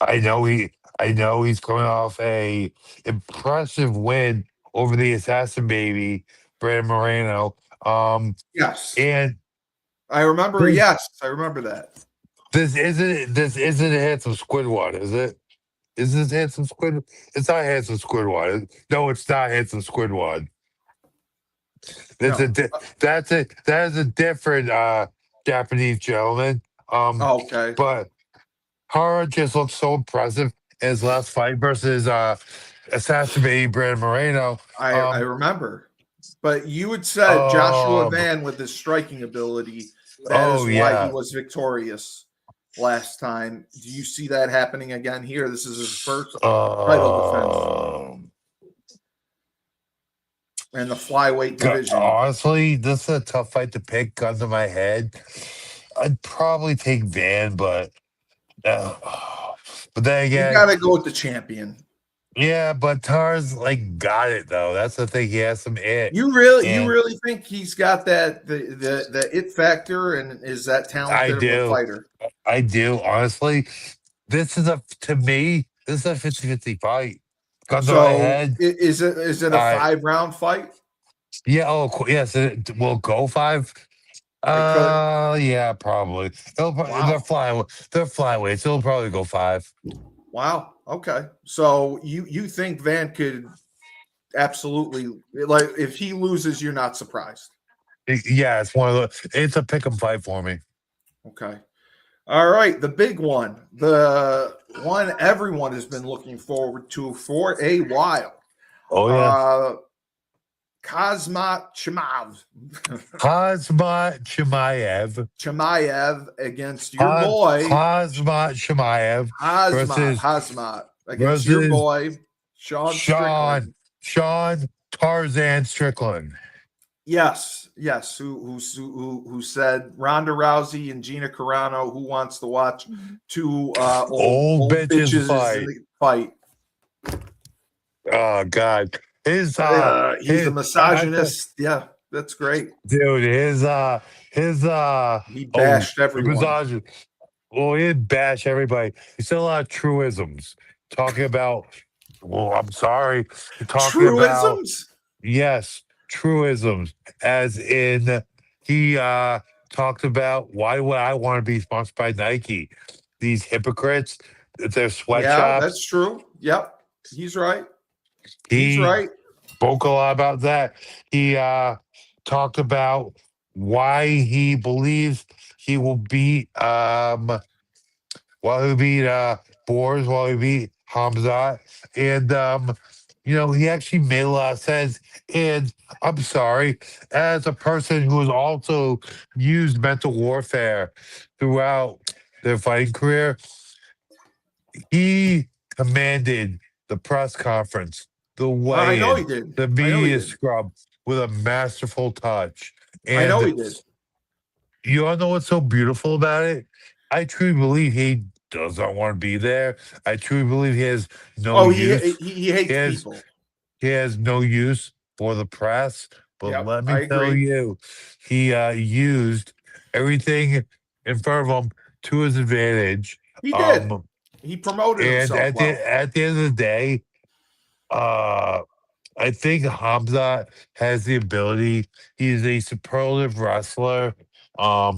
I know he's coming off a impressive win over the assassin baby, Brandon Moreno. Yes, And I remember. this Yes, I remember that. this isn't a handsome Squidward, is it? Is this handsome Squid? It's not handsome Squidward. No, it's not handsome Squidward. That's No. that is a different Japanese gentleman. Okay. But Hara just looks so impressive in his last fight versus assassin baby Brandon Moreno. I remember. But you had said Joshua Um, Van with his striking ability, that is oh why he yeah. was victorious last time. Do you see that happening again here? This is his first title defense in the flyweight division. Honestly, this is a tough fight to pick. Guns in my head, I'd probably take Van, but then You again, got to go with the champion. yeah, but Tar's like got it though. That's the thing. He has some it. You really think he's got that the it factor and is that I talented of a do. fighter? I do. Honestly, this is to me, this is a 50-50 fight. Guns in my So head. is it a 5-round fight? Yeah. Oh, yes. It will go 5. It could. Yeah, probably. Wow. They're flyweights. It'll probably go 5. Wow. Okay. So you think Van could absolutely, like, if he loses, you're not surprised. Yeah, it's one of the. It's a pick 'em fight for me. Okay. All right. The big one, the one everyone has been looking forward to for a while. Oh yeah. Kazmat Chimaev. Kazmat Chimaev against your boy. Kazmat Chimaev Hazmat against your boy Sean Strickland. Sean Tarzan Strickland. Yes. Who said Ronda Rousey and Gina Carano? Who wants to watch two old bitches fight? Oh God, he's a misogynist. Yeah, that's great, dude. He bashed everyone. Well, he didn't bash everybody. He said a lot of truisms, talking about. Well, I'm sorry, talking Truisms? about yes, truisms, as in he talked about why would I want to be sponsored by Nike? These hypocrites, their sweatshops. Yeah, that's true. Yep, he's right. He's right. Spoke a lot about that. He talked about why he believes he will beat Boers, while he beat Hamzat. And he actually made a lot of sense. And I'm sorry, as a person who has also used mental warfare throughout their fighting career, he commanded the press conference, the weigh-in, the media scrub with a masterful touch. And I know he did. You all know what's so beautiful about it? I truly believe he does not want to be there. I truly believe he has no use. He hates people. He has no use for the press. But let me tell you, he used everything in front of him to his advantage. He did. He promoted himself. And at the end of the day, I think Hamza has the ability. He's a superlative wrestler. I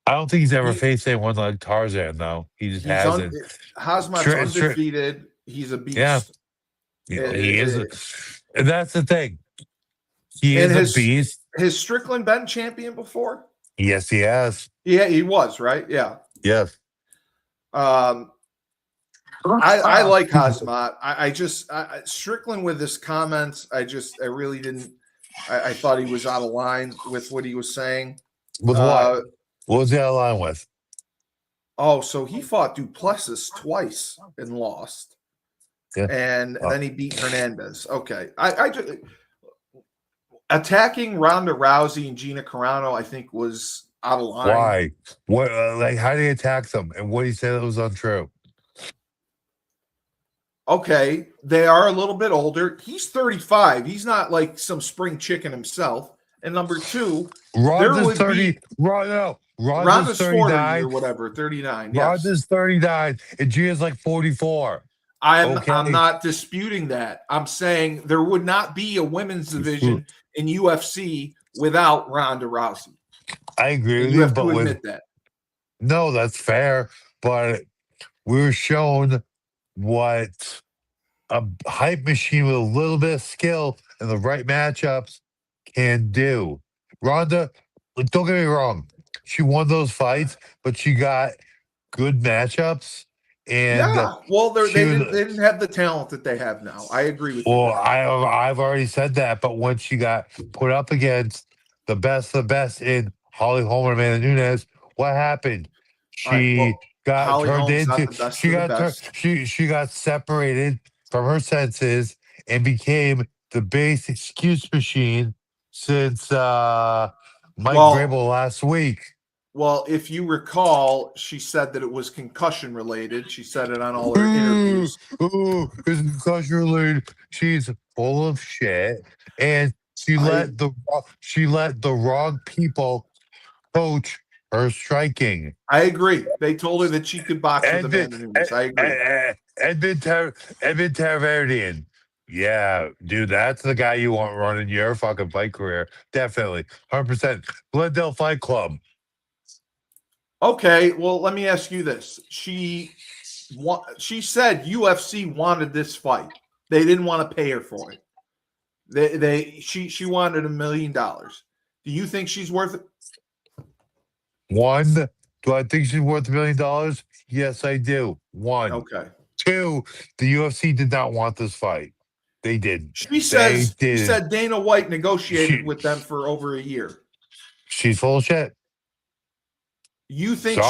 don't think he's ever faced anyone like Tarzan, though. He just hasn't. Hazmat's undefeated. He's a beast. Yeah, he is. And that's the thing. He is a beast. Has Strickland been champion before? Yes, he has. Yeah, he was, right? Yeah. Yes. I like Hazmat. I just Strickland with his comments. I really didn't. I thought he was out of line with what he was saying. With what? What was he out of line with? Oh, so he fought Duplessis twice and lost. Yeah. And then he beat Hernandez. Okay. I just attacking Ronda Rousey and Gina Carano, I think, was out of line. Why? What? How did he attack them? And what did he say that was untrue? Okay, they are a little bit older. He's 35. He's not like some spring chicken himself. And number two, Ronda's would 30. be Ronda's Ronda's 40 or 39. whatever, 39. Yes. Ronda's 39, and Gia's like 44. I'm Okay. not disputing that. I'm saying there would not be a women's division in UFC without Ronda Rousey. I agree And with you you, have but to admit that. no, that's fair. But we were shown what a hype machine with a little bit of skill and the right matchups can do. Ronda, like, don't get me wrong, she won those fights, but she got good matchups. And Yeah. Well, they she was, didn't have the talent that they have now. I agree with well, you. I've already said that, but when she got put up against the best in Holly Holm and Amanda Nunes, what happened? All right. Well, She got Holly turned Holm's into not the best of the best. she got separated from her senses and became the base excuse machine since Mike Vrabel last week. Well, if you recall, she said that it was concussion related. She said it on all her interviews. It's concussion related. She's full of shit, and she let the wrong people coach her striking. I agree. They told her that she could box with Amanda Nunes. I agree. Edmund Tarverdyan. Yeah, dude, that's the guy you want running your fucking fight career. Definitely. 100%. Glendale Fight Club. Okay, well, let me ask you this. She said UFC wanted this fight. They didn't want to pay her for it. She wanted $1 million. Do you think she's worth it? One, do I think she's worth $1 million? Yes, I do. One. Okay. Two, the UFC did not want this fight. They did. She said Dana White negotiated with them for over a year. She's full of shit. You think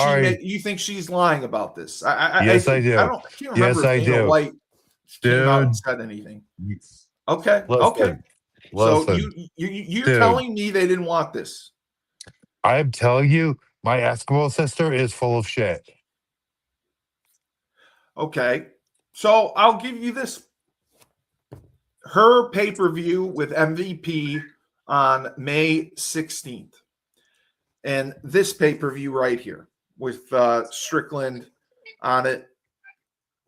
you think she's lying about this? Yes, I do. I can't remember if Dana White came out and said anything. Okay. Okay. So you're telling me they didn't want this? I'm telling you, my Eskimo sister is full of shit. Okay. So I'll give you this. Her pay-per-view with MVP on May 16th. And this pay-per-view right here with Strickland on it.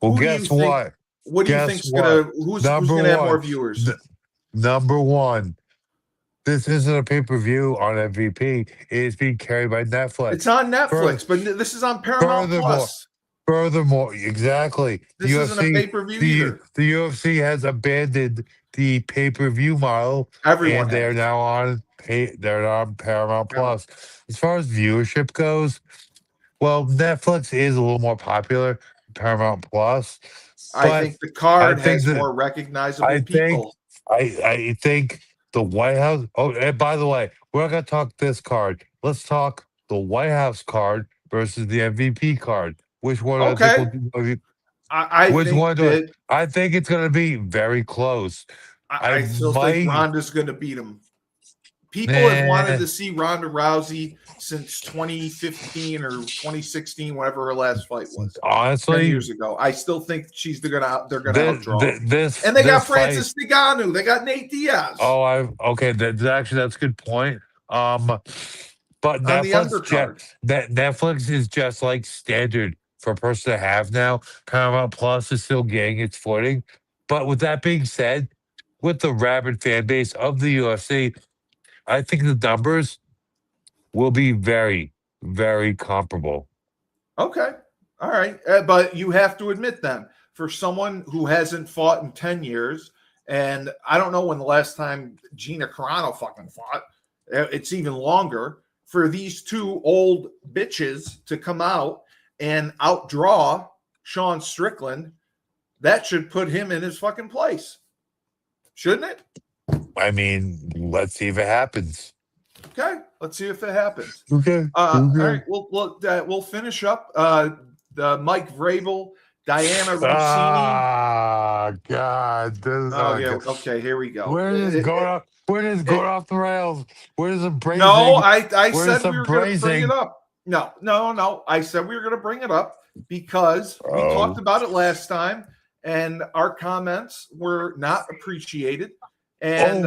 Well, guess what? What do you think's who's gonna have more viewers? Number one, this isn't a pay-per-view on MVP. It is being carried by Netflix. It's on Netflix, but this is on Paramount Plus. Furthermore, exactly. This isn't a pay-per-view either. The UFC has abandoned the pay-per-view model. Everyone they're now on Paramount Plus. As far as viewership goes, well, Netflix is a little more popular than Paramount Plus. I think the card has more recognizable people. I think the White House. Oh, and by the way, we're not going to talk this card. Let's talk the White House card versus the MVP card. Which one? Okay. I think it's going to be very close. I still think Ronda's going to beat him. People have wanted to see Ronda Rousey since 2015 or 2016, whatever her last fight was. Honestly, 10 years ago, I still think they're gonna outdraw. And they got Francis Ngannou, they got Nate Diaz. Okay. That's a good point. But Netflix is just like standard for a person to have now. Paramount Plus is still getting its footing. But with that being said, with the rabid fan base of the UFC, I think the numbers will be very, very comparable. Okay. All right. But you have to admit then, for someone who hasn't fought in 10 years, and I don't know when the last time Gina Carano fucking fought, it's even longer, for these two old bitches to come out and outdraw Sean Strickland, that should put him in his fucking place. Shouldn't it? I mean, let's see if it happens. Okay, let's see if it happens. Okay. All right, we'll finish up the Mike Vrabel, Diana Rossini. Ah, God. Okay, here we go. Where is it going off? Where is it going off the rails? Where is it breaking? No, I said we were going to bring it up. No. I said we were going to bring it up because we talked about it last time, and our comments were not appreciated. And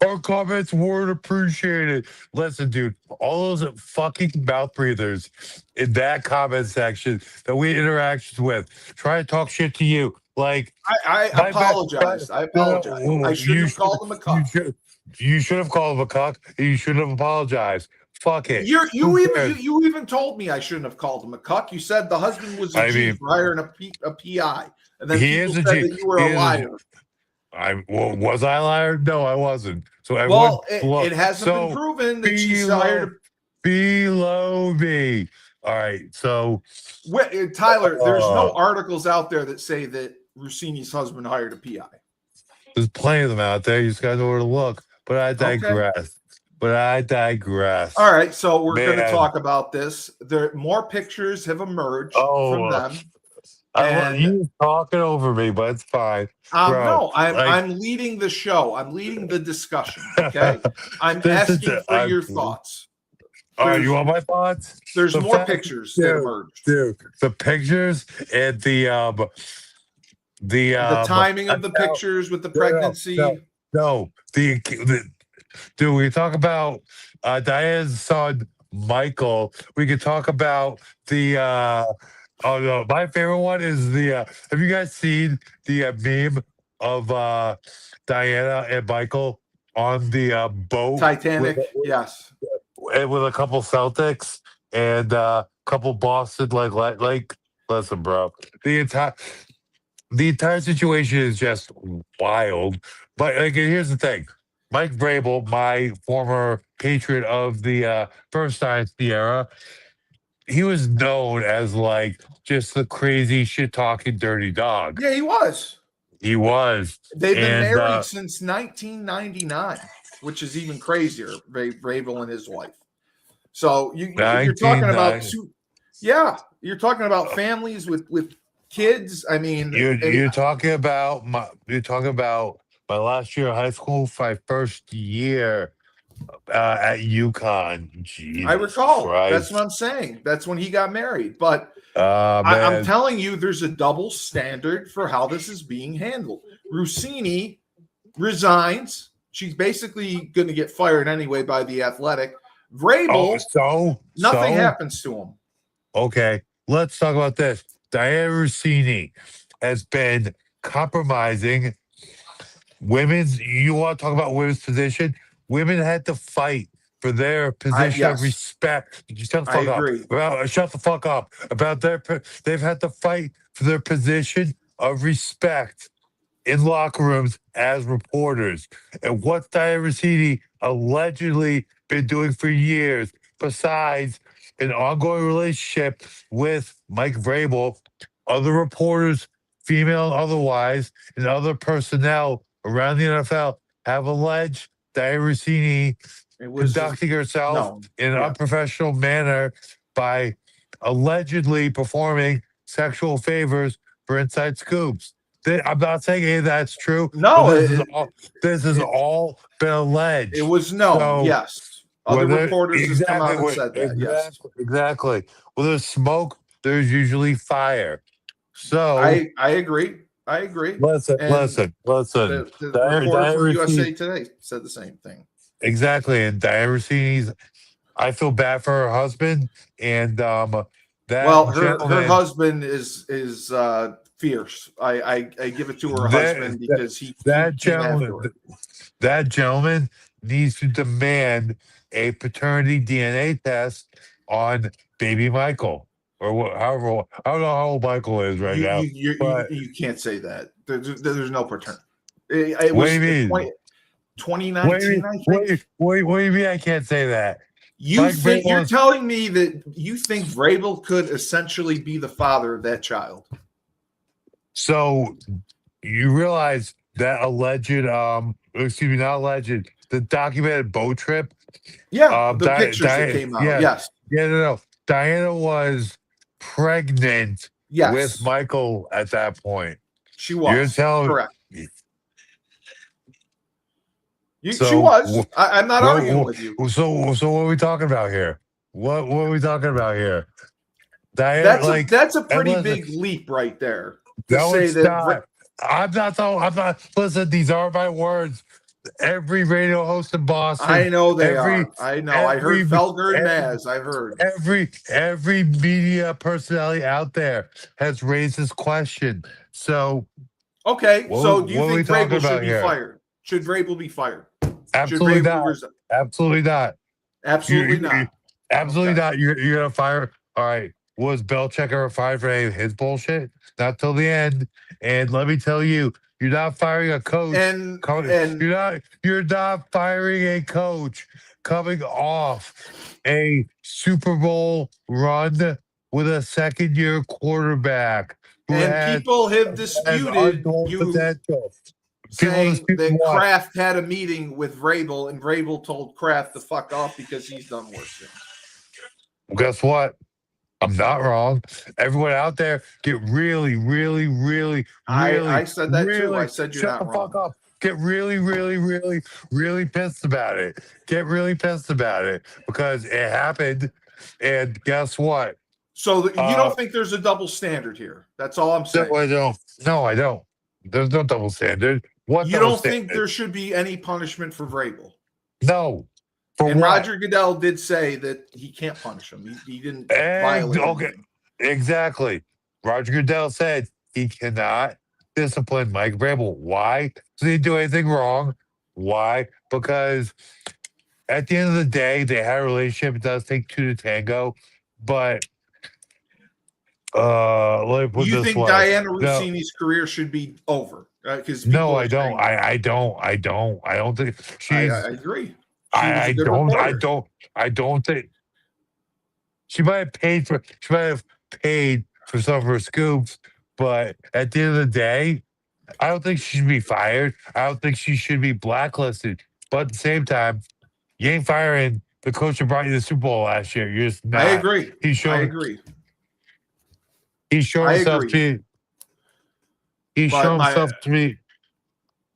our comments weren't appreciated. Listen, dude, all those fucking mouth breathers in that comment section that we interacted with try to talk shit to you. Like, I apologize. I apologize. I shouldn't have called him a cuck. You should have called him a cuck. And you should have apologized. Fuck it. You even told me I shouldn't have called him a cuck. You said the husband was a G for hiring a PI, and then people said that you were a liar. Was I a liar? No, I wasn't. So it hasn't been proven that she's hired below me. All right, so Tyler, there's no articles out there that say that Rossini's husband hired a PI. There's plenty of them out there. You just gotta know where to look. But I digress. Okay. But I digress. All right, so we're going to talk about this. More pictures have emerged from them. You talking over me, but it's fine. No, I'm leading the show. I'm leading the discussion. Okay, I'm asking for your thoughts. All right, you want my thoughts? There's more pictures that emerged. Dude, the pictures and the timing of the pictures with the pregnancy. No, dude, we talk about Diana's son, Michael. We could talk about the oh no, my favorite one is the have you guys seen the meme of Diana and Michael on the boat? Titanic, yes. With a couple Celtics and a couple Boston like listen, bro. The entire situation is just wild. But like, here's the thing. Mike Vrabel, my former patron of the first Dynasty era, he was known as like just the crazy shit talking dirty dog. Yeah, he was. He was. They've been married since 1999, which is even crazier. Vrabel and his wife. So you're talking about you're talking about families with kids. I mean, you're talking about my last year of high school, my first year at UConn. Jesus I recall. Christ. That's what I'm saying. That's when he got married. But I'm telling you, there's a double standard for how this is being handled. Rossini resigns. She's basically going to get fired anyway by the Athletic. Vrabel, nothing happens to him. Okay, let's talk about this. Diana Rossini has been compromising women's. You want to talk about women's position? Women had to fight for their position of respect. Shut the fuck up. Shut the fuck up. They've had to fight for their position of respect in locker rooms as reporters. And what Diana Rossini allegedly been doing for years, besides an ongoing relationship with Mike Vrabel, other reporters, female and otherwise, and other personnel around the NFL have alleged Diana Rossini conducting herself in an unprofessional manner by allegedly performing sexual favors for inside scoops. I'm not saying any of that's true. No, this has all been alleged. It was known, yes. Other reporters have come out and said that, yes. Exactly. Well, there's smoke, there's usually fire. So I agree. Listen. The reporter from USA Today said the same thing. Exactly. And Diana Rossini's, I feel bad for her husband. And her husband is fierce. I give it to her husband because that gentleman needs to demand a paternity DNA test on baby Michael, or however. I don't know how old Michael is right now. You can't say that. There's no paternity. What do you mean? 2019. What do you mean? I can't say that. You're telling me that you think Vrabel could essentially be the father of that child? So you realize that the documented boat trip. Yeah, the pictures that came out. Yes. Yeah, no. Diana was pregnant with Michael at that point. She was. You're telling correct. She was. I'm not arguing with you. So what are we talking about here? What are we talking about here? Diana, that's a pretty big leap right there. I'm not. Listen, these are my words. every radio host in Boston. I know they every, are. I know. I heard Felger and Maz. I've heard. Every media personality out there has raised this question. So, Okay, so do you what are we think talking Vrabel should about be here? fired? Should Vrabel be fired? Should Absolutely Vrabel not. resign? Absolutely not. Absolutely not. Absolutely Okay. not. You're gonna fire. All right. Was Belichick ever fired for any of his bullshit? Not till the end. And let me tell you, you're not firing a coach. And You're not firing a coach coming off a Super Bowl run with a second year quarterback who people have has disputed untold you potential. saying that what? Kraft had a meeting with Vrabel, and Vrabel told Kraft to fuck off because he's done worse things. Guess what? I'm not wrong. Everyone out there get really, really, really, I said that too. I really, said you're shut not the fuck wrong. up. Get really, really, really, really pissed about it. Get really pissed about it because it happened. And guess what? So you don't think there's a double standard here? That's all I'm saying. No, I don't. No, I don't. There's no double standard. What You double don't standard? think there should be any punishment for Vrabel? No. For and what? Roger Goodell did say that he can't punish him. He didn't violate anything. Exactly. Roger Goodell said he cannot discipline Mike Vrabel. Why? Because he didn't do anything wrong. Why? Because at the end of the day, they had a relationship. It does take two to tango. But let me put You this think way. Diana Rossini's career should be over? Because no, I don't. I don't think she's. I agree. I don't think she might have paid for some of her scoops, but at the end of the day, I don't think she should be fired. I don't think she should be blacklisted. But at the same time, you ain't firing the coach who brought you the Super Bowl last year. You're just not. I agree. I agree. He showed himself to me. He showed himself to me.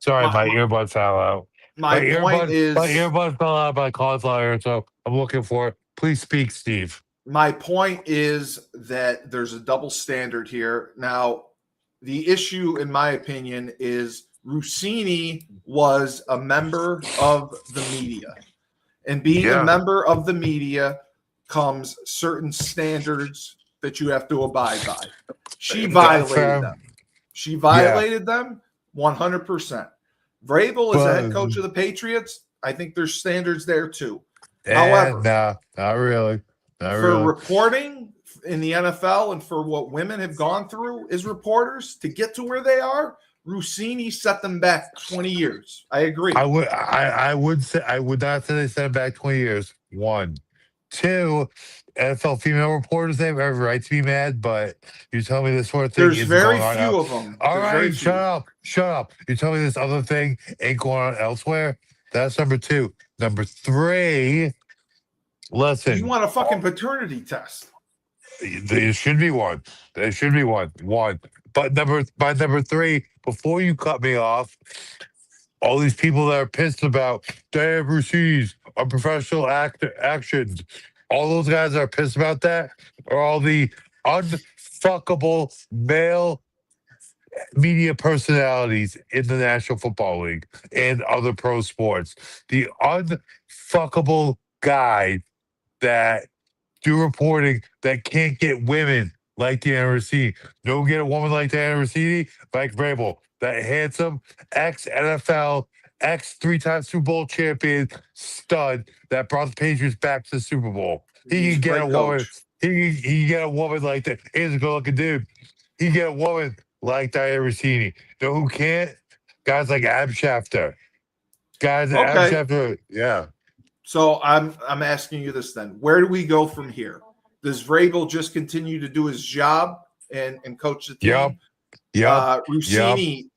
Sorry, my earbud fell out. My earbud fell out of my cauliflower, so I'm looking for it. Please speak, Steve. My point is that there's a double standard here. Now, the issue, in my opinion, is Rossini was a member of the media. And being a member of the media comes certain standards that you have to abide by. She violated them. She violated them 100%. Vrabel is the head coach of the Patriots. I think there's standards there too. However, not really. Reporting in the NFL and for what women have gone through as reporters to get to where they are, Rossini set them back 20 years. I agree. I would not say they set them back 20 years. 1. 2, NFL female reporters, they have every right to be mad, but you tell me this sort of thing. There's very few of them. All right, shut up. You tell me this other thing ain't going on elsewhere. That's number 2. Number 3, listen. You want a fucking paternity test? There should be one. There should be one. But number 3, before you cut me off, all these people that are pissed about Diana Rossini's unprofessional actions, all those guys that are pissed about that are all the unfuckable male media personalities in the National Football League and other pro sports. The unfuckable guys that do reporting that can't get women like Diana Rossini. Don't get a woman like Diana Rossini, Mike Vrabel, that handsome ex-NFL, ex-3-time Super Bowl champion stud that brought the Patriots back to the Super Bowl. He can get a woman. He can get a woman like that. He's a good-looking dude. He can get a woman like Diana Rossini. You know who can't? Guys like Ab Schefter. Ab Schefter. Yeah. So I'm asking you this then. Where do we go from here? Does Vrabel just continue to do his job and coach the team? Yep. Rossini,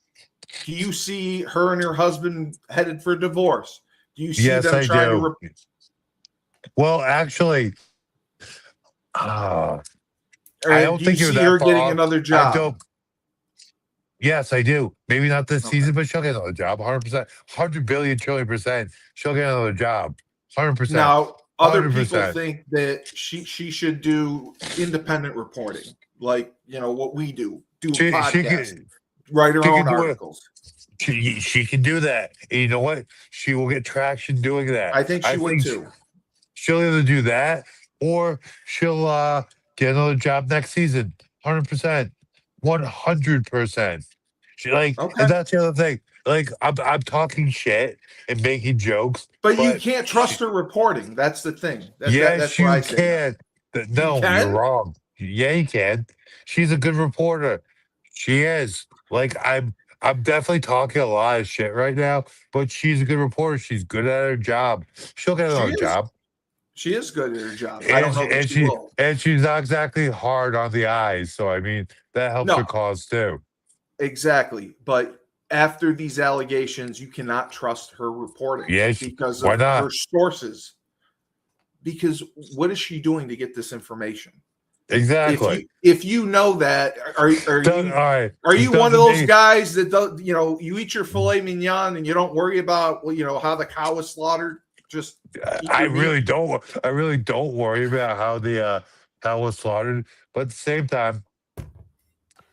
do you see her and her husband headed for divorce? Do you see them trying to? Well, actually, I don't do think you you're see that her far getting off. another job. Yes, I do. Maybe not this season, but she'll get another job. 100%, 100 billion trillion %. She'll get another job. 100%. Now, other people think that she should do independent reporting, like what we do. Do a podcast, write her own articles. She can do that. And you know what? She will get traction doing that. I think she would think too. she'll either do that or she'll get another job next season. 100%. 100%. She Okay. and that's the other thing. Like I'm talking shit and making jokes, But you but can't trust her reporting. That's the thing. That's yes, where I you say no. can. You No, you're can? wrong. Yeah, you can. She's a good reporter. She is. I'm definitely talking a lot of shit right now, but she's a good reporter. She's good at her job. She'll get She another is. job. She is good at her job. I don't know that she will. She's not exactly hard on the eyes. So I mean that helps her No, cause too. exactly. But after these allegations, you cannot trust her reporting Yes, because why of her not? sources. Because what is she doing to get this information? Exactly. If you know that, All right. are you one of Doesn't those mean guys that does, you eat your filet mignon and you don't worry about how the cow is slaughtered? Just eat I your meat. really don't. I really don't worry about how the cow was slaughtered. But at the same time,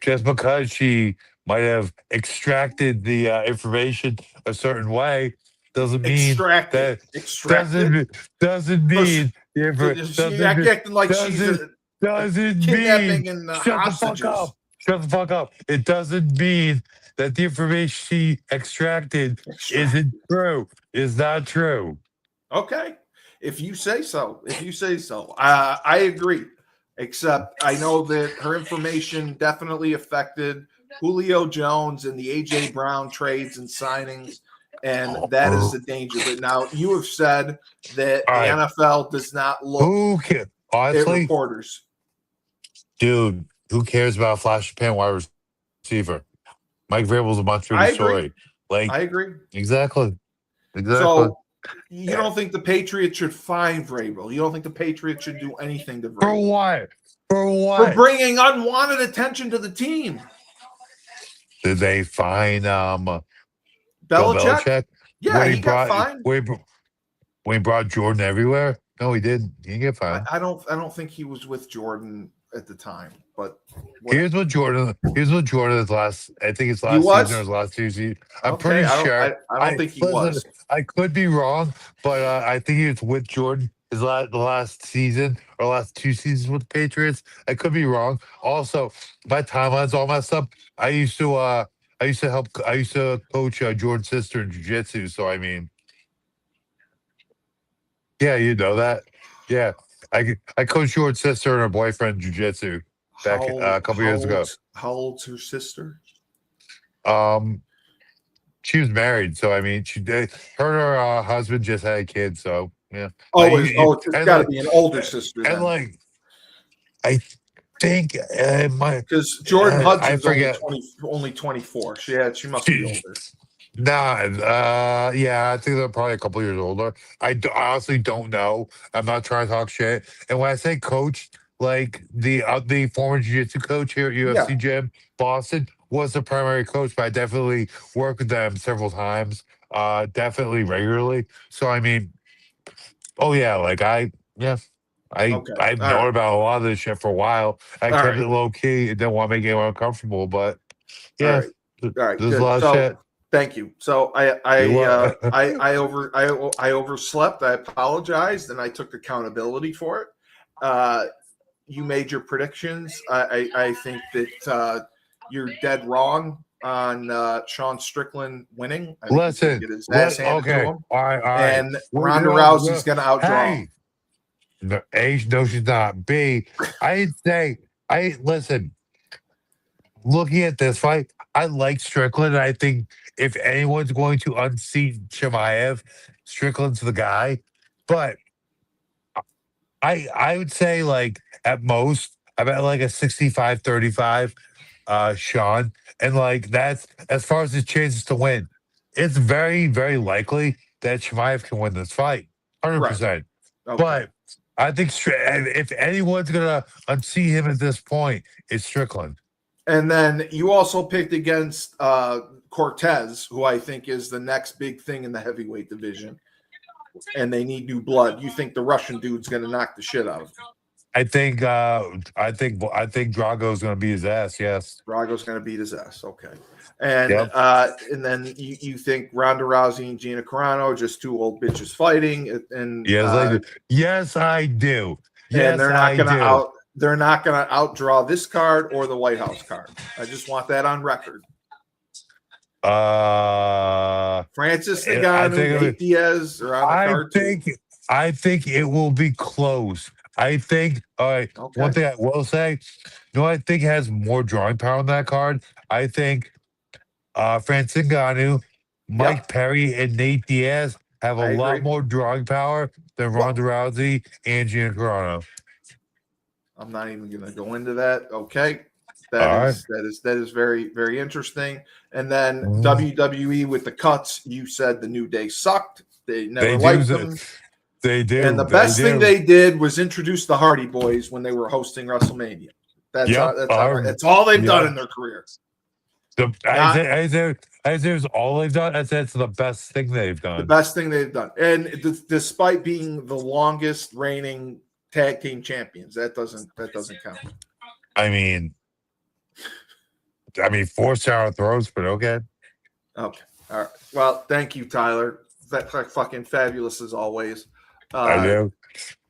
just because she might have extracted the information a certain way doesn't mean that Extracted. doesn't doesn't So she, mean the so infor- she acting like she's doesn't doesn't mean kidnapping and shut the fuck hostages. up. Shut the fuck up. It doesn't mean that the information she extracted isn't Extracted. true. Is not true. Okay, if you say so. If you say so, I agree. Except I know that her information definitely affected Julio Jones and the AJ Brown trades and signings, and that is the danger. But now you have said that All the right. NFL does not look Who cares? at Honestly, reporters. dude, who cares about Flash Pan wide receiver? Mike Vrabel's a monster of I the agree. story. Like, I agree. exactly. Exactly. So you don't think the Patriots should fine Vrabel? You don't think the Patriots should do anything to For Vrabel what? For for what? bringing unwanted attention to the team? Did they find Bill Belichick? Belichick Yeah, when he he got brought fined. when he brought Jordan everywhere? No, he didn't. He didn't get fined. I don't think he was with Jordan at the time, but Here's what Jordan is last. I think it's he last season or was. his last 2 seasons. I'm Okay, pretty sure. I don't think he Listen. was. I could be wrong, but I think he was with Jordan the last season or last 2 seasons with the Patriots. I could be wrong. Also, my timeline's all messed up. I used to help. I used to coach Jordan's sister in jiu-jitsu. So I mean, yeah, you know that. Yeah, I coached Jordan's sister and her boyfriend in jiu-jitsu back a couple years ago. How old's her sister? Um, she was married, so I mean, she did. Her and her husband just had a kid, so yeah. It's And got to be an older sister and then, I think my because Jordan I Hudson's forget. only 24. She must be She, older. nah, yeah, I think they're probably a couple years older. I honestly don't know. I'm not trying to talk shit. And when I say coach, like the former jiu-jitsu coach here at Yeah. UFC gym, Boston, was the primary coach, but I definitely worked with them several times, definitely regularly. So I mean, oh yeah, yeah. Okay. I've All known right. about a lot of this shit for a while. I All kept right. it low key and didn't want to make anyone uncomfortable, but All yeah, right. All right. there's a Good. lot of So shit. thank you. So You what? I overslept. I apologized, and I took accountability for it. You made your predictions. I think that you're dead wrong on Sean Strickland winning. I think he's going to Listen, get his ass handed to okay, him, all right, all right. and Well, Ronda Rousey's going to outdraw him. hey, no, A, no, she's not. B, I'd say, listen, looking at this fight, I like Strickland. And I think if anyone's going to unseat Chimaev, Strickland's the guy. But I would say like at most, I'm at like a 65-35, Sean. And like that's as far as his chances to win. It's very, very likely that Chimaev can win this fight. Right. 100%. Okay. But I think if anyone's gonna unsee him at this point, it's Strickland. And then you also picked against Cortez, who I think is the next big thing in the heavyweight division. And they need new blood. You think the Russian dude's going to knock the shit out of him? I think Drago's gonna beat his ass. Yes. Drago's going to beat his ass. Okay. And Yep. and then you think Ronda Rousey and Gina Carano are just two old bitches fighting, and Yes, I do. Yes, I do. and Yes, I do. they're not going to outdraw this card or the White House card. I just want that on record. Francis Ngannou, Nate Diaz are on the card too. I think it will be close. I think. All right. Okay. One thing I will say, I think has more drawing power on that card. I think Francis Ngannou, Mike Perry, and Nate Diaz have a lot more drawing power than Ronda Rousey and Gina Carano. I'm not even going to go into that. Okay. That is very, very interesting. And then WWE with the cuts, you said the New Day sucked. They never liked them. They do. And the best thing they did was introduce the Hardy Boys when they were hosting WrestleMania. That's all they've done in their career. I say all they've done. That's the best thing they've done. The best thing they've done. And despite being the longest reigning tag team champions, that doesn't count. I mean 4-star throws, but okay. Okay. All right. Well, thank you, Tyler. That's fucking fabulous as always. I do.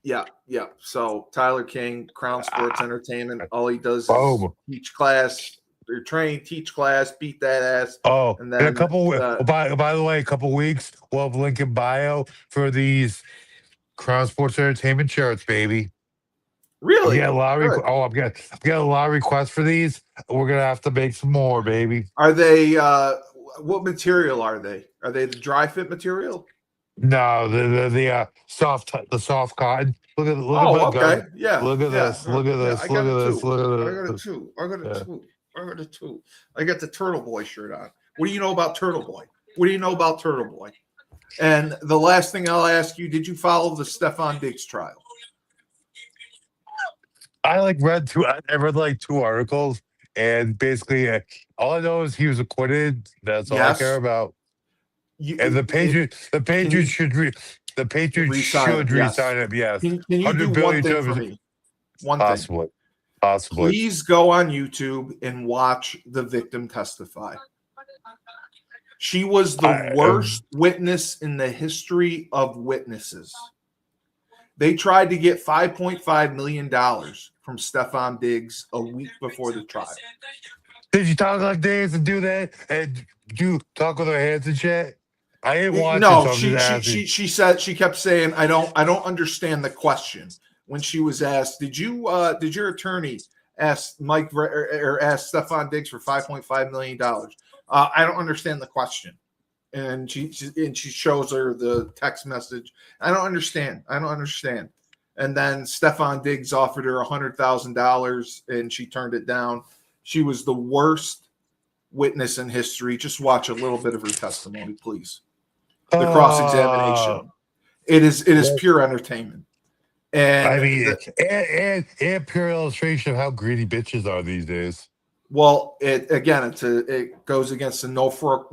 Yeah. So Tyler King, Crown Sports Entertainment. All he does is teach class. They're trained, teach class, beat that ass. Oh, and then in a couple. By the way, a couple weeks we'll have a link in bio for these Crown Sports Entertainment shirts, baby. Really? Yeah, I'm getting a lot of requests for these. We're gonna have to make some more, baby. Are they? What material are they? Are they the dry fit material? No, the soft cotton. Look at okay. Yeah. Look at this. Look at this. Look at this. Look at this. I got a two. I got a two. I got the Turtle Boy shirt on. What do you know about Turtle Boy? And the last thing I'll ask you: did you follow the Stefan Diggs trial? I read like 2 articles, and basically all I know is he was acquitted. That's all I care about. And the Patriots should re-sign him. Yes. Can you do one thing for me? Possibly. Please go on YouTube and watch the victim testify. She was the worst witness in the history of witnesses. They tried to get $5.5 million from Stefan Diggs a week before the trial. Did you talk like this and do that? And you talk with her hands and shit? I ain't watching. No, she said, she kept saying, I don't understand the question. When she was asked, did your attorney ask Mike or ask Stefan Diggs for $5.5 million? I don't understand the question. And she shows her the text message. I don't understand. And then Stefan Diggs offered her $100,000 and she turned it down. She was the worst witness in history. Just watch a little bit of her testimony, please. The cross-examination. It is pure entertainment. And and pure illustration of how greedy bitches are these days. Well, it goes against the Norfolk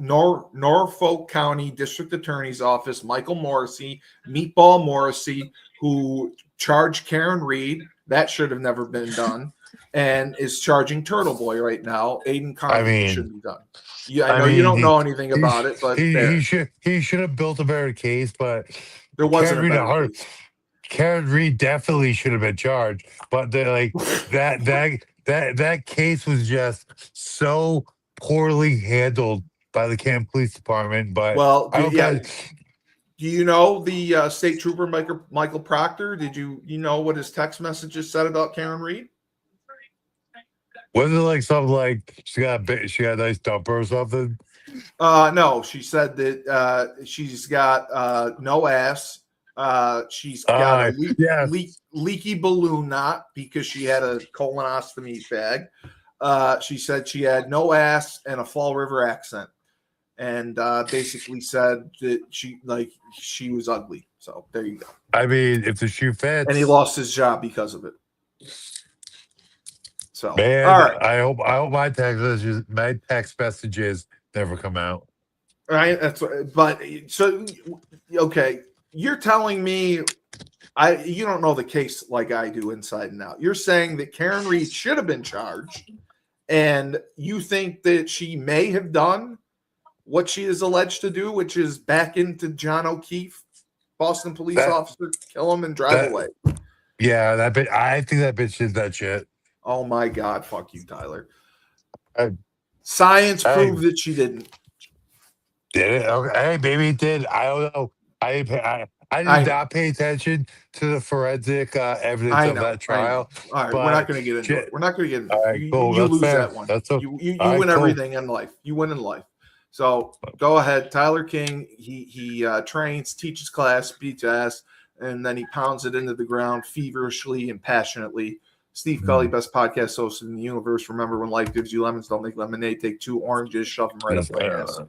County District Attorney's Office, Michael Morrissey, Meatball Morrissey, who charged Karen Reed. That should have never been done, and is charging Turtle Boy right now. Aiden Carney should be done. Yeah, I know you don't know anything about it, but he should have built a better case, but there wasn't a better case. Karen Reed definitely should have been charged, but that case was just so poorly handled by the Canton Police Department. But do you know the state trooper Michael Proctor? Did you know what his text messages said about Karen Reed? Was it something like she got a nice dumper or something? No, she said that she's got no ass. She's got a leaky balloon knot because she had a colonoscopy bag. She said she had no ass and a Fall River accent, and basically said that she was ugly. So there you go. I mean, if the shoe fits, and he lost his job because of it. So man, all right. I hope my text messages never come out. Right. But so okay. you're telling me you don't know the case like I do inside and out. You're saying that Karen Reed should have been charged, and you think that she may have done what she is alleged to do, which is back into John O'Keefe, Boston police officer, kill him and drive away. Yeah, that bitch. I think that bitch did that shit. Oh my God, fuck you, Tyler. Science proved that she didn't. Did it? Okay. Hey, maybe it did. I don't know. I did not pay attention to the forensic evidence of that trial. All right, we're not going to get into it. We're not going to get into it. Right, cool. You lose fair. that one. That's okay. You win everything in life. You win in life. So go ahead. Tyler King, he trains, teaches class, beats ass, and then he pounds it into the ground feverishly and passionately. Steve Cully, best podcast host in the universe. Remember, when life gives you lemons, don't make lemonade. Take 2 oranges, shove them right up your ass.